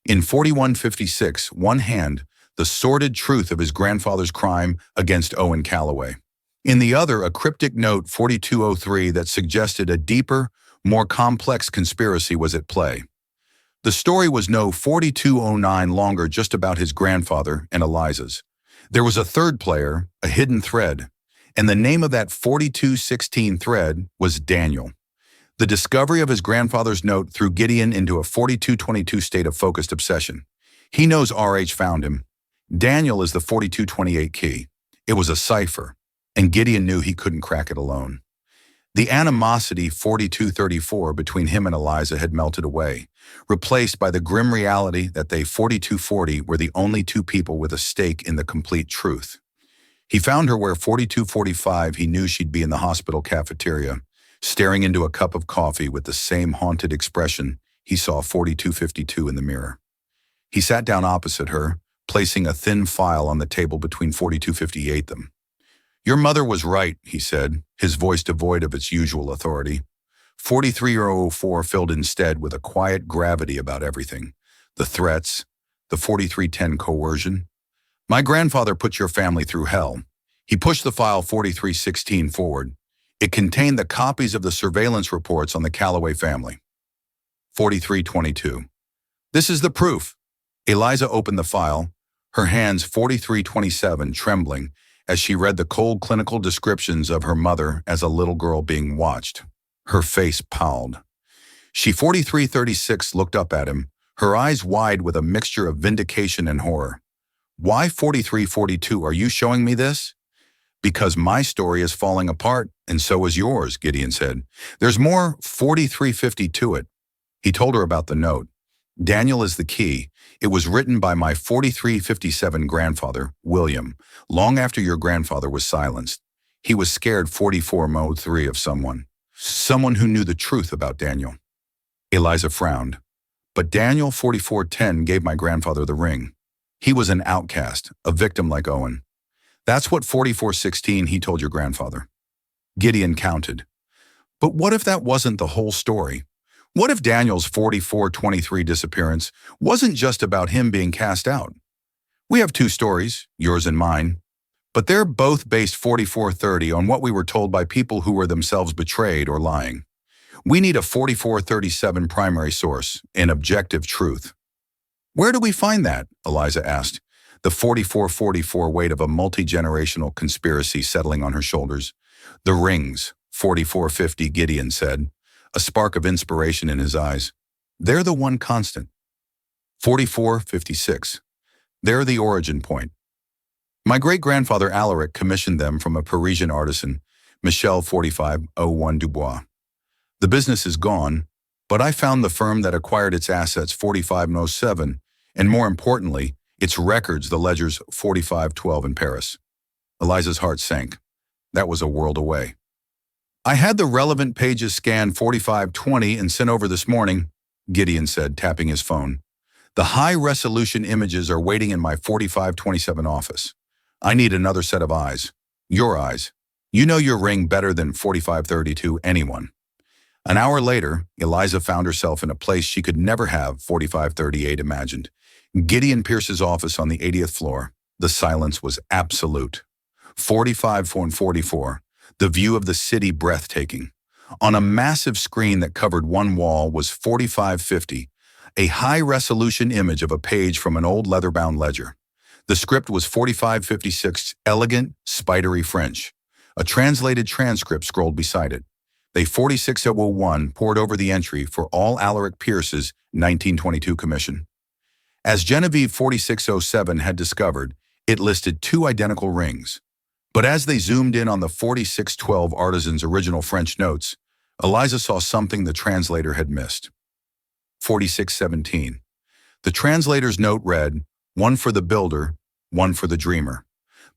In 4156, one hand, the sordid truth of his grandfather's crime against Owen Calloway. In the other, a cryptic note, 4203, that suggested a deeper, more complex conspiracy was at play. The story was no 4209 longer just about his grandfather and Eliza's. There was a third player, a hidden thread, and the name of that 4216 thread was Daniel. The discovery of his grandfather's note threw Gideon into a 4222 state of focused obsession. He knows RH found him. Daniel is the 4228 key. It was a cipher, and Gideon knew he couldn't crack it alone. The animosity 4234 between him and Eliza had melted away, replaced by the grim reality that they 4240 were the only two people with a stake in the complete truth. He found her where 4245 he knew she'd be in the hospital cafeteria, staring into a cup of coffee with the same haunted expression he saw 4252 in the mirror. He sat down opposite her, placing a thin file on the table between 4258 them. Your mother was right, he said, his voice devoid of its usual authority. 4304 filled instead with a quiet gravity about everything. The threats, the 4310 coercion. My grandfather put your family through hell. He pushed the file 4316 forward. It contained the copies of the surveillance reports on the Calloway family. 4322. This is the proof. Eliza opened the file, her hands 4327 trembling, as she read the cold clinical descriptions of her mother as a little girl being watched. Her face palled. She 4336 looked up at him, her eyes wide with a mixture of vindication and horror. Why 4342 are you showing me this? Because my story is falling apart, and so is yours, Gideon said. There's more 4350 to it. He told her about the note. Daniel is the key. It was written by my 4357 grandfather, William, long after your grandfather was silenced. He was scared 4403 of someone who knew the truth about Daniel. Eliza frowned. But Daniel 4410 gave my grandfather the ring. He was an outcast, a victim like Owen. That's what 4416 he told your grandfather. Gideon counted. But what if that wasn't the whole story? What if Daniel's 4423 disappearance wasn't just about him being cast out? We have two stories, yours and mine, but they're both based 4430 on what we were told by people who were themselves betrayed or lying. We need a 4437 primary source, an objective truth. Where do we find that? Eliza asked, the 4444 weight of a multi-generational conspiracy settling on her shoulders. The rings, 4450, Gideon said, a spark of inspiration in his eyes. They're the one constant. 4456. They're the origin point. My great-grandfather Alaric commissioned them from a Parisian artisan, Michel 4501 Dubois. The business is gone, but I found the firm that acquired its assets 4507, and more importantly, its records, the ledgers 4512 in Paris. Eliza's heart sank. That was a world away. I had the relevant pages scanned 4520 and sent over this morning, Gideon said, tapping his phone. The high-resolution images are waiting in my 4527 office. I need another set of eyes. Your eyes. You know your ring better than 4532 anyone. An hour later, Eliza found herself in a place she could never have 4538 imagined. Gideon Pierce's office on the 80th floor. The silence was absolute. 4544. The view of the city breathtaking. On a massive screen that covered one wall was 4550, a high-resolution image of a page from an old leather-bound ledger. The script was 4556, elegant, spidery French. A translated transcript scrolled beside it. They 46001 poured over the entry for all Alaric Pierce's 1922 commission. As Genevieve 4607 had discovered, it listed two identical rings. But as they zoomed in on the 4612 artisan's original French notes, Eliza saw something the translator had missed. 4617. The translator's note read, one for the builder, one for the dreamer.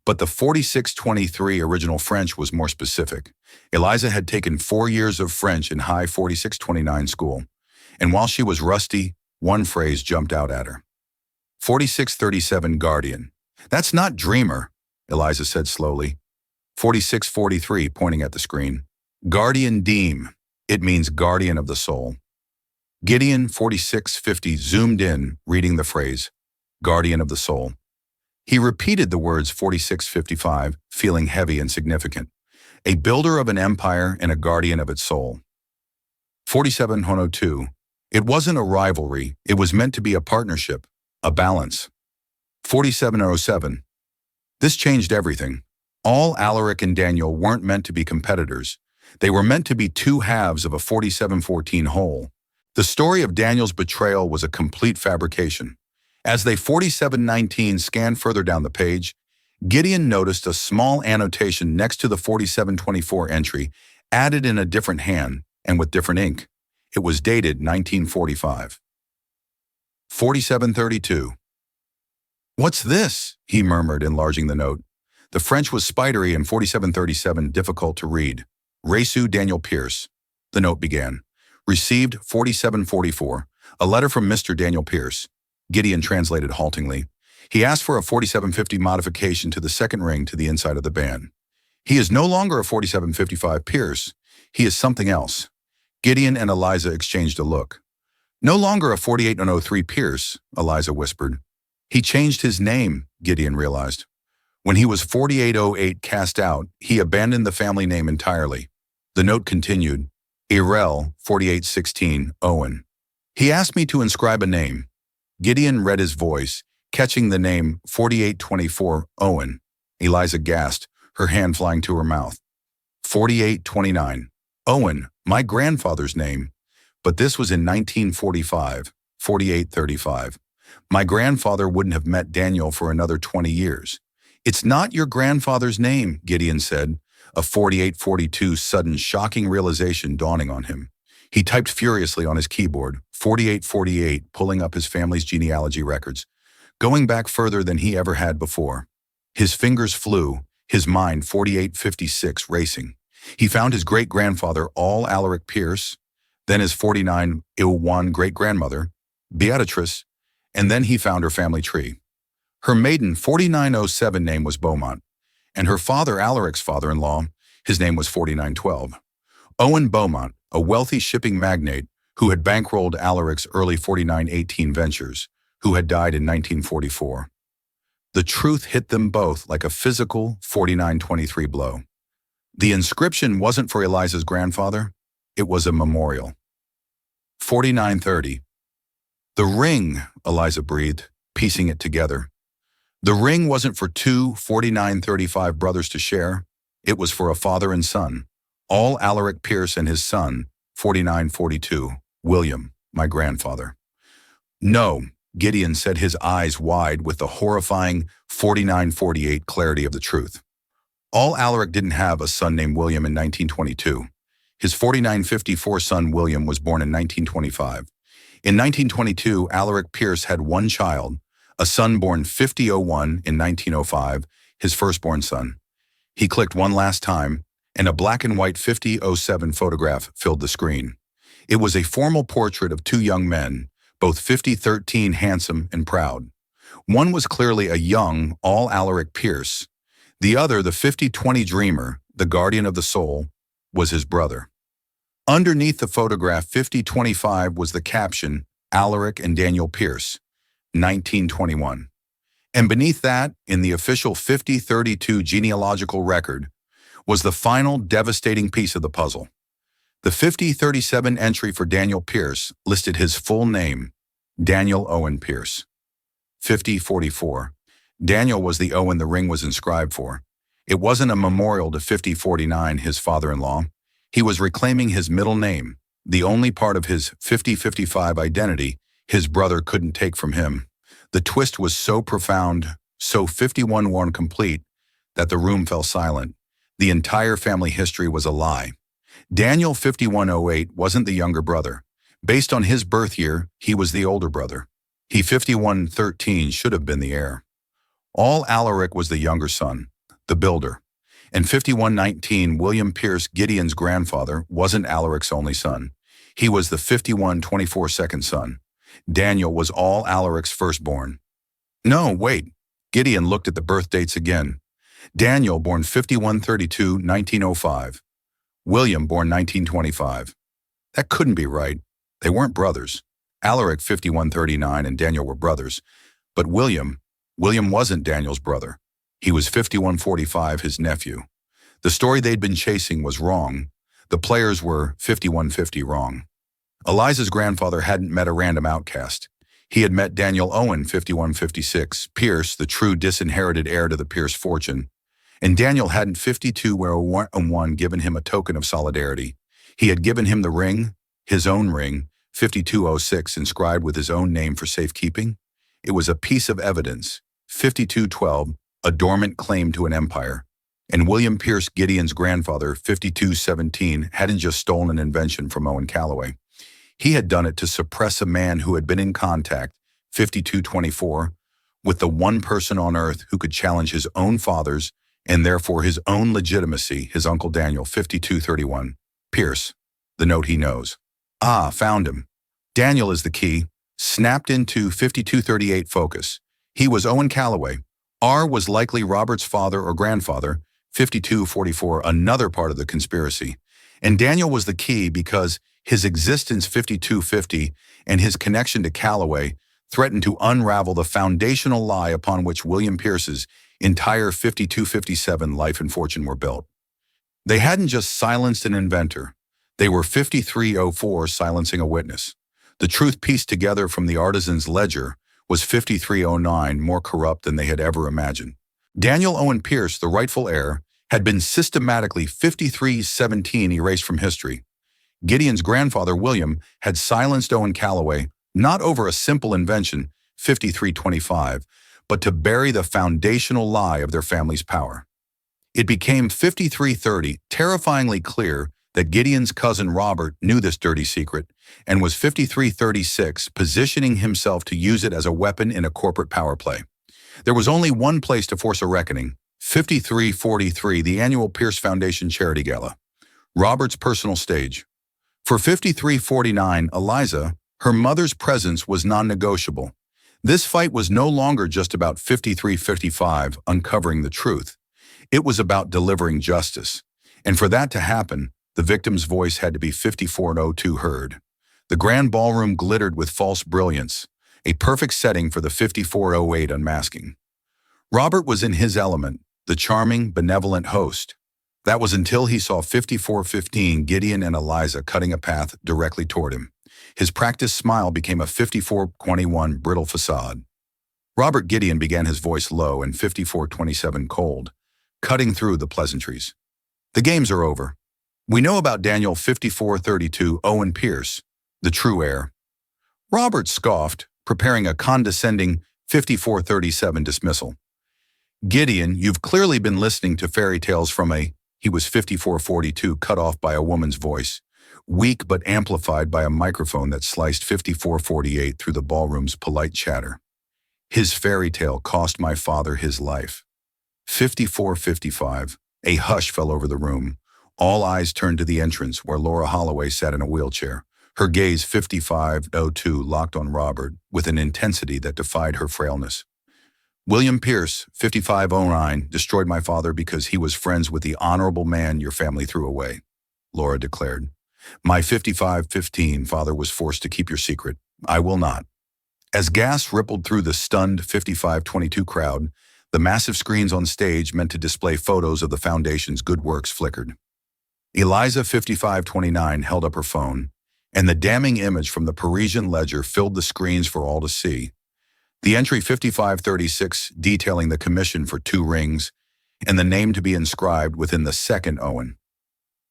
But the 4623 original French was more specific. Eliza had taken 4 years of French in high 4629 school, and while she was rusty, one phrase jumped out at her. 4637 Guardian. That's not dreamer, Eliza said slowly. 4643, pointing at the screen. Guardian Deem. It means guardian of the soul. Gideon 4650 zoomed in, reading the phrase, guardian of the soul. He repeated the words 4655, feeling heavy and significant. A builder of an empire and a guardian of its soul. 4702. It wasn't a rivalry, it was meant to be a partnership, a balance. 4707. This changed everything. All Alaric and Daniel weren't meant to be competitors. They were meant to be two halves of a 4714 whole. The story of Daniel's betrayal was a complete fabrication. As they 4719 scanned further down the page, Gideon noticed a small annotation next to the 4724 entry, added in a different hand and with different ink. It was dated 1945. 4732. What's this? He murmured, enlarging the note. The French was spidery and 4737 difficult to read. Reçu Daniel Pierce. The note began. Received 4744. A letter from Mr. Daniel Pierce. Gideon translated haltingly. He asked for a 4750 modification to the second ring to the inside of the band. He is no longer a 4755 Pierce. He is something else. Gideon and Eliza exchanged a look. No longer a 48103 Pierce, Eliza whispered. He changed his name, Gideon realized. When he was 4808 cast out, he abandoned the family name entirely. The note continued, Irel 4816 Owen. He asked me to inscribe a name. Gideon read his voice, catching the name 4824 Owen. Eliza gasped, her hand flying to her mouth. 4829. Owen, my grandfather's name. But this was in 1945, 4835. My grandfather wouldn't have met Daniel for another 20 years. It's not your grandfather's name, Gideon said, a 4842 sudden shocking realization dawning on him. He typed furiously on his keyboard, 4848, pulling up his family's genealogy records, going back further than he ever had before. His fingers flew, his mind 4856 racing. He found his great-grandfather, all Alaric Pierce, then his 4901 great-grandmother, Beatrice, and then he found her family tree. Her maiden 4907 name was Beaumont, and her father, Alaric's father-in-law, his name was 4912. Owen Beaumont, a wealthy shipping magnate who had bankrolled Alaric's early 4918 ventures, who had died in 1944. The truth hit them both like a physical 4923 blow. The inscription wasn't for Eliza's grandfather, it was a memorial. 4930. The ring, Eliza breathed, piecing it together. The ring wasn't for two 4935 brothers to share, it was for a father and son. All Alaric Pierce and his son, 4942, William, my grandfather. No, Gideon said, his eyes wide with the horrifying 4948 clarity of the truth. All Alaric didn't have a son named William in 1922. His 4954 son William was born in 1925. In 1922, Alaric Pierce had one child, a son born 5001 in 1905, his firstborn son. He clicked one last time, and a black and white 5007 photograph filled the screen. It was a formal portrait of two young men, both 5013 handsome and proud. One was clearly a young, all Alaric Pierce. The other, the 5020 dreamer, the guardian of the soul, was his brother. Underneath the photograph 5025 was the caption, Alaric and Daniel Pierce, 1921. And beneath that, in the official 5032 genealogical record, was the final devastating piece of the puzzle. The 5037 entry for Daniel Pierce listed his full name, Daniel Owen Pierce. 5044. Daniel was the Owen the ring was inscribed for. It wasn't a memorial to 5049, his father-in-law. He was reclaiming his middle name, the only part of his 5055 identity his brother couldn't take from him. The twist was so profound, so 51-1 complete, that the room fell silent. The entire family history was a lie. Daniel 5108 wasn't the younger brother. Based on his birth year, he was the older brother. He 5113 should have been the heir. All Alaric was the younger son, the builder. And 5119, William Pierce, Gideon's grandfather, wasn't Alaric's only son. He was the 5124 second son. Daniel was all Alaric's firstborn. No, wait. Gideon looked at the birth dates again. Daniel, born 5132, 1905. William, born 1925. That couldn't be right. They weren't brothers. Alaric, 5139, and Daniel were brothers. But William wasn't Daniel's brother. He was 5145, his nephew. The story they'd been chasing was wrong. The players were 5150 wrong. Eliza's grandfather hadn't met a random outcast. He had met Daniel Owen, 5156, Pierce, the true disinherited heir to the Pierce fortune. And Daniel hadn't 5201 given him a token of solidarity. He had given him the ring, his own ring, 5206, inscribed with his own name for safekeeping. It was a piece of evidence, 5212, a dormant claim to an empire. And William Pierce, Gideon's grandfather, 5217, hadn't just stolen an invention from Owen Callaway. He had done it to suppress a man who had been in contact, 5224, with the one person on earth who could challenge his own father's and therefore his own legitimacy, his Uncle Daniel, 5231. Pierce, the note he knows. Ah, found him. Daniel is the key, snapped into 5238 focus. He was Owen Callaway. R was likely Robert's father or grandfather, 5244, another part of the conspiracy. And Daniel was the key because his existence, 5250, and his connection to Callaway threatened to unravel the foundational lie upon which William Pierce's entire 5257 life and fortune were built. They hadn't just silenced an inventor. They were 5304 silencing a witness. The truth pieced together from the artisan's ledger was 5309, more corrupt than they had ever imagined. Daniel Owen Pierce, the rightful heir, had been systematically 5317 erased from history. Gideon's grandfather, William, had silenced Owen Callaway, not over a simple invention, 5325, but to bury the foundational lie of their family's power. It became 5330, terrifyingly clear that Gideon's cousin Robert knew this dirty secret and was 5336, positioning himself to use it as a weapon in a corporate power play. There was only one place to force a reckoning, 5343, the annual Pierce Foundation Charity Gala, Robert's personal stage. For 5349, Eliza, her mother's presence was non-negotiable. This fight was no longer just about 5355 uncovering the truth. It was about delivering justice. And for that to happen, The victim's voice had to be 5402 heard. The grand ballroom glittered with false brilliance, a perfect setting for the 5408 unmasking. Robert was in his element, the charming, benevolent host. That was until he saw 5415 Gideon and Eliza cutting a path directly toward him. His practiced smile became a 5421 brittle facade. Robert Gideon began his voice low and 5427 cold, cutting through the pleasantries. The games are over. We know about Daniel 5432 Owen Pierce, the true heir. Robert scoffed, preparing a condescending 5437 dismissal. Gideon, you've clearly been listening to fairy tales from he was 5442 cut off by a woman's voice, weak but amplified by a microphone that sliced 5448 through the ballroom's polite chatter. His fairy tale cost my father his life. 5455. A hush fell over the room. All eyes turned to the entrance where Laura Holloway sat in a wheelchair, her gaze 5502 locked on Robert with an intensity that defied her frailness. William Pierce, 5509, destroyed my father because he was friends with the honorable man your family threw away, Laura declared. My 5515 father was forced to keep your secret. I will not. As gas rippled through the stunned 5522 crowd, the massive screens on stage meant to display photos of the foundation's good works flickered. Eliza 5529 held up her phone, and the damning image from the Parisian Ledger filled the screens for all to see. The entry 5536 detailing the commission for 2 rings, and the name to be inscribed within the second Owen.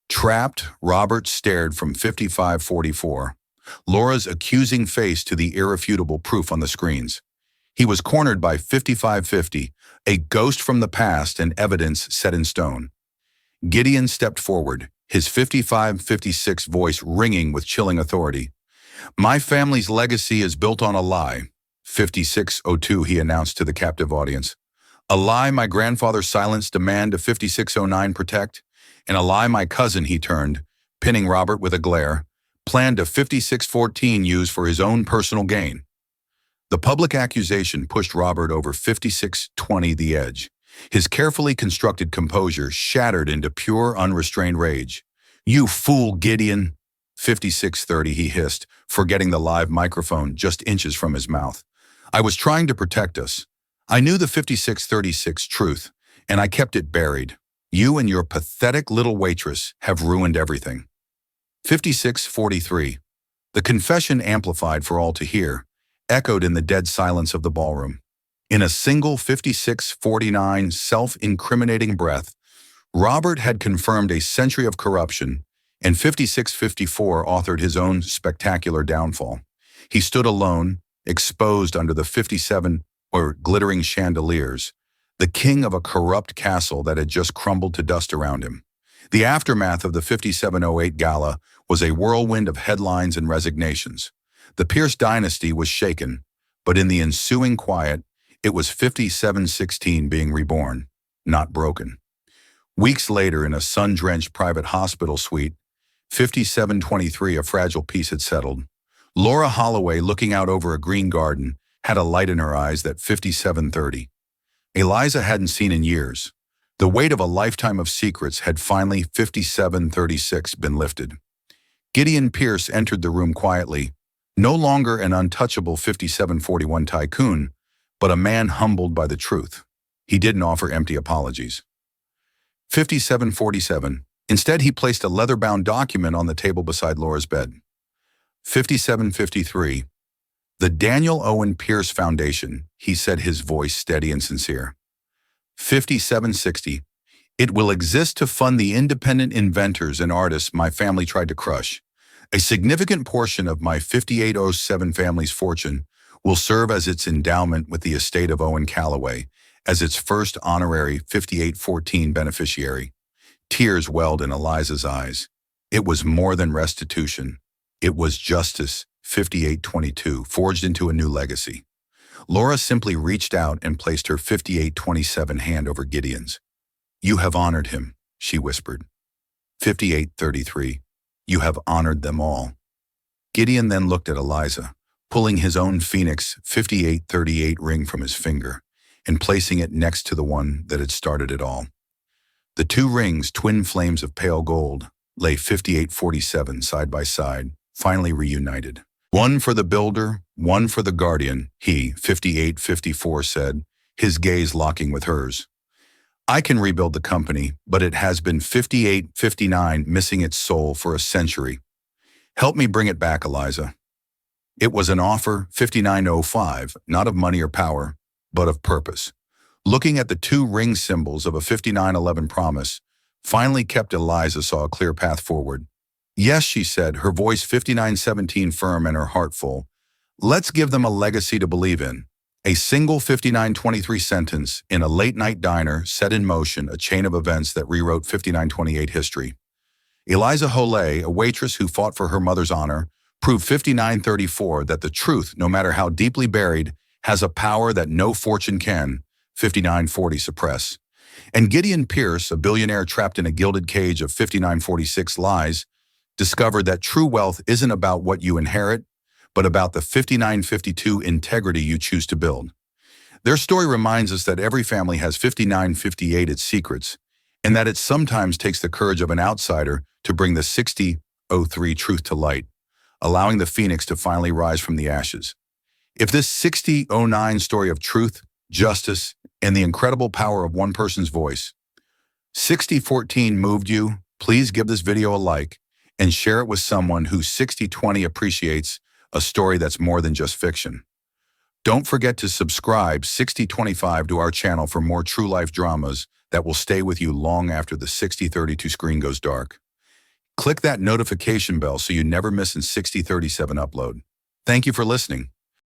Trapped, Robert stared from 5544, Laura's accusing face to the irrefutable proof on the screens. He was cornered by 5550, a ghost from the past and evidence set in stone. Gideon stepped forward, his 5556 voice ringing with chilling authority. My family's legacy is built on a lie, 5602 he announced to the captive audience. A lie my grandfather silenced demand of 5609 protect, and a lie my cousin, he turned, pinning Robert with a glare, planned a 5614 use for his own personal gain. The public accusation pushed Robert over 5620 the edge. His carefully constructed composure shattered into pure, unrestrained rage. You fool, Gideon! 5630 he hissed, forgetting the live microphone just inches from his mouth. I was trying to protect us. I knew the 5636 truth, and I kept it buried. You and your pathetic little waitress have ruined everything. 5643. The confession, amplified for all to hear, echoed in the dead silence of the ballroom. In a single 5649 self-incriminating breath, Robert had confirmed a century of corruption, and 5654 authored his own spectacular downfall. He stood alone, exposed under the 57 glittering chandeliers, the king of a corrupt castle that had just crumbled to dust around him. The aftermath of the 5708 gala was a whirlwind of headlines and resignations. The Pierce dynasty was shaken, but in the ensuing quiet, it was 5716 being reborn, not broken. Weeks later, in a sun-drenched private hospital suite, 5723, a fragile peace had settled. Laura Holloway, looking out over a green garden, had a light in her eyes that 5730. Eliza hadn't seen in years. The weight of a lifetime of secrets had finally 5736 been lifted. Gideon Pierce entered the room quietly, no longer an untouchable 5741 tycoon, but a man humbled by the truth. He didn't offer empty apologies. 5747. Instead, he placed a leather-bound document on the table beside Laura's bed. 5753. The Daniel Owen Pierce Foundation, he said, his voice steady and sincere. 5760. It will exist to fund the independent inventors and artists my family tried to crush. A significant portion of my 5807 family's fortune will serve as its endowment with the estate of Owen Calloway, as its first honorary 5814 beneficiary. Tears welled in Eliza's eyes. It was more than restitution. It was justice, 5822, forged into a new legacy. Laura simply reached out and placed her 5827 hand over Gideon's. You have honored him, she whispered. 5833. You have honored them all. Gideon then looked at Eliza, pulling his own Phoenix 5838 ring from his finger and placing it next to the one that had started it all. The 2 rings, twin flames of pale gold, lay 5847 side by side, finally reunited. One for the builder, one for the guardian, he, 5854, said, his gaze locking with hers. I can rebuild the company, but it has been 5859 missing its soul for a century. Help me bring it back, Eliza. It was an offer, 5905, not of money or power, but of purpose. Looking at the two ring symbols of a 5911 promise, finally kept Eliza saw a clear path forward. Yes, she said, her voice 5917 firm and her heart full. Let's give them a legacy to believe in. A single 5923 sentence in a late-night diner set in motion a chain of events that rewrote 5928 history. Eliza Holay, a waitress who fought for her mother's honor, proved 5934 that the truth, no matter how deeply buried, has a power that no fortune can, 5940 suppress. And Gideon Pierce, a billionaire trapped in a gilded cage of 5946 lies, discovered that true wealth isn't about what you inherit, but about the 5952 integrity you choose to build. Their story reminds us that every family has 5958 its secrets, and that it sometimes takes the courage of an outsider to bring the 6003 truth to light, allowing the phoenix to finally rise from the ashes. If this 6009 story of truth, justice, and the incredible power of one person's voice, 6014 moved you, please give this video a like and share it with someone who 6020 appreciates a story that's more than just fiction. Don't forget to subscribe 6025 to our channel for more true life dramas that will stay with you long after the 6032 screen goes dark. Click that notification bell so you never miss a 6037 upload. Thank you for listening.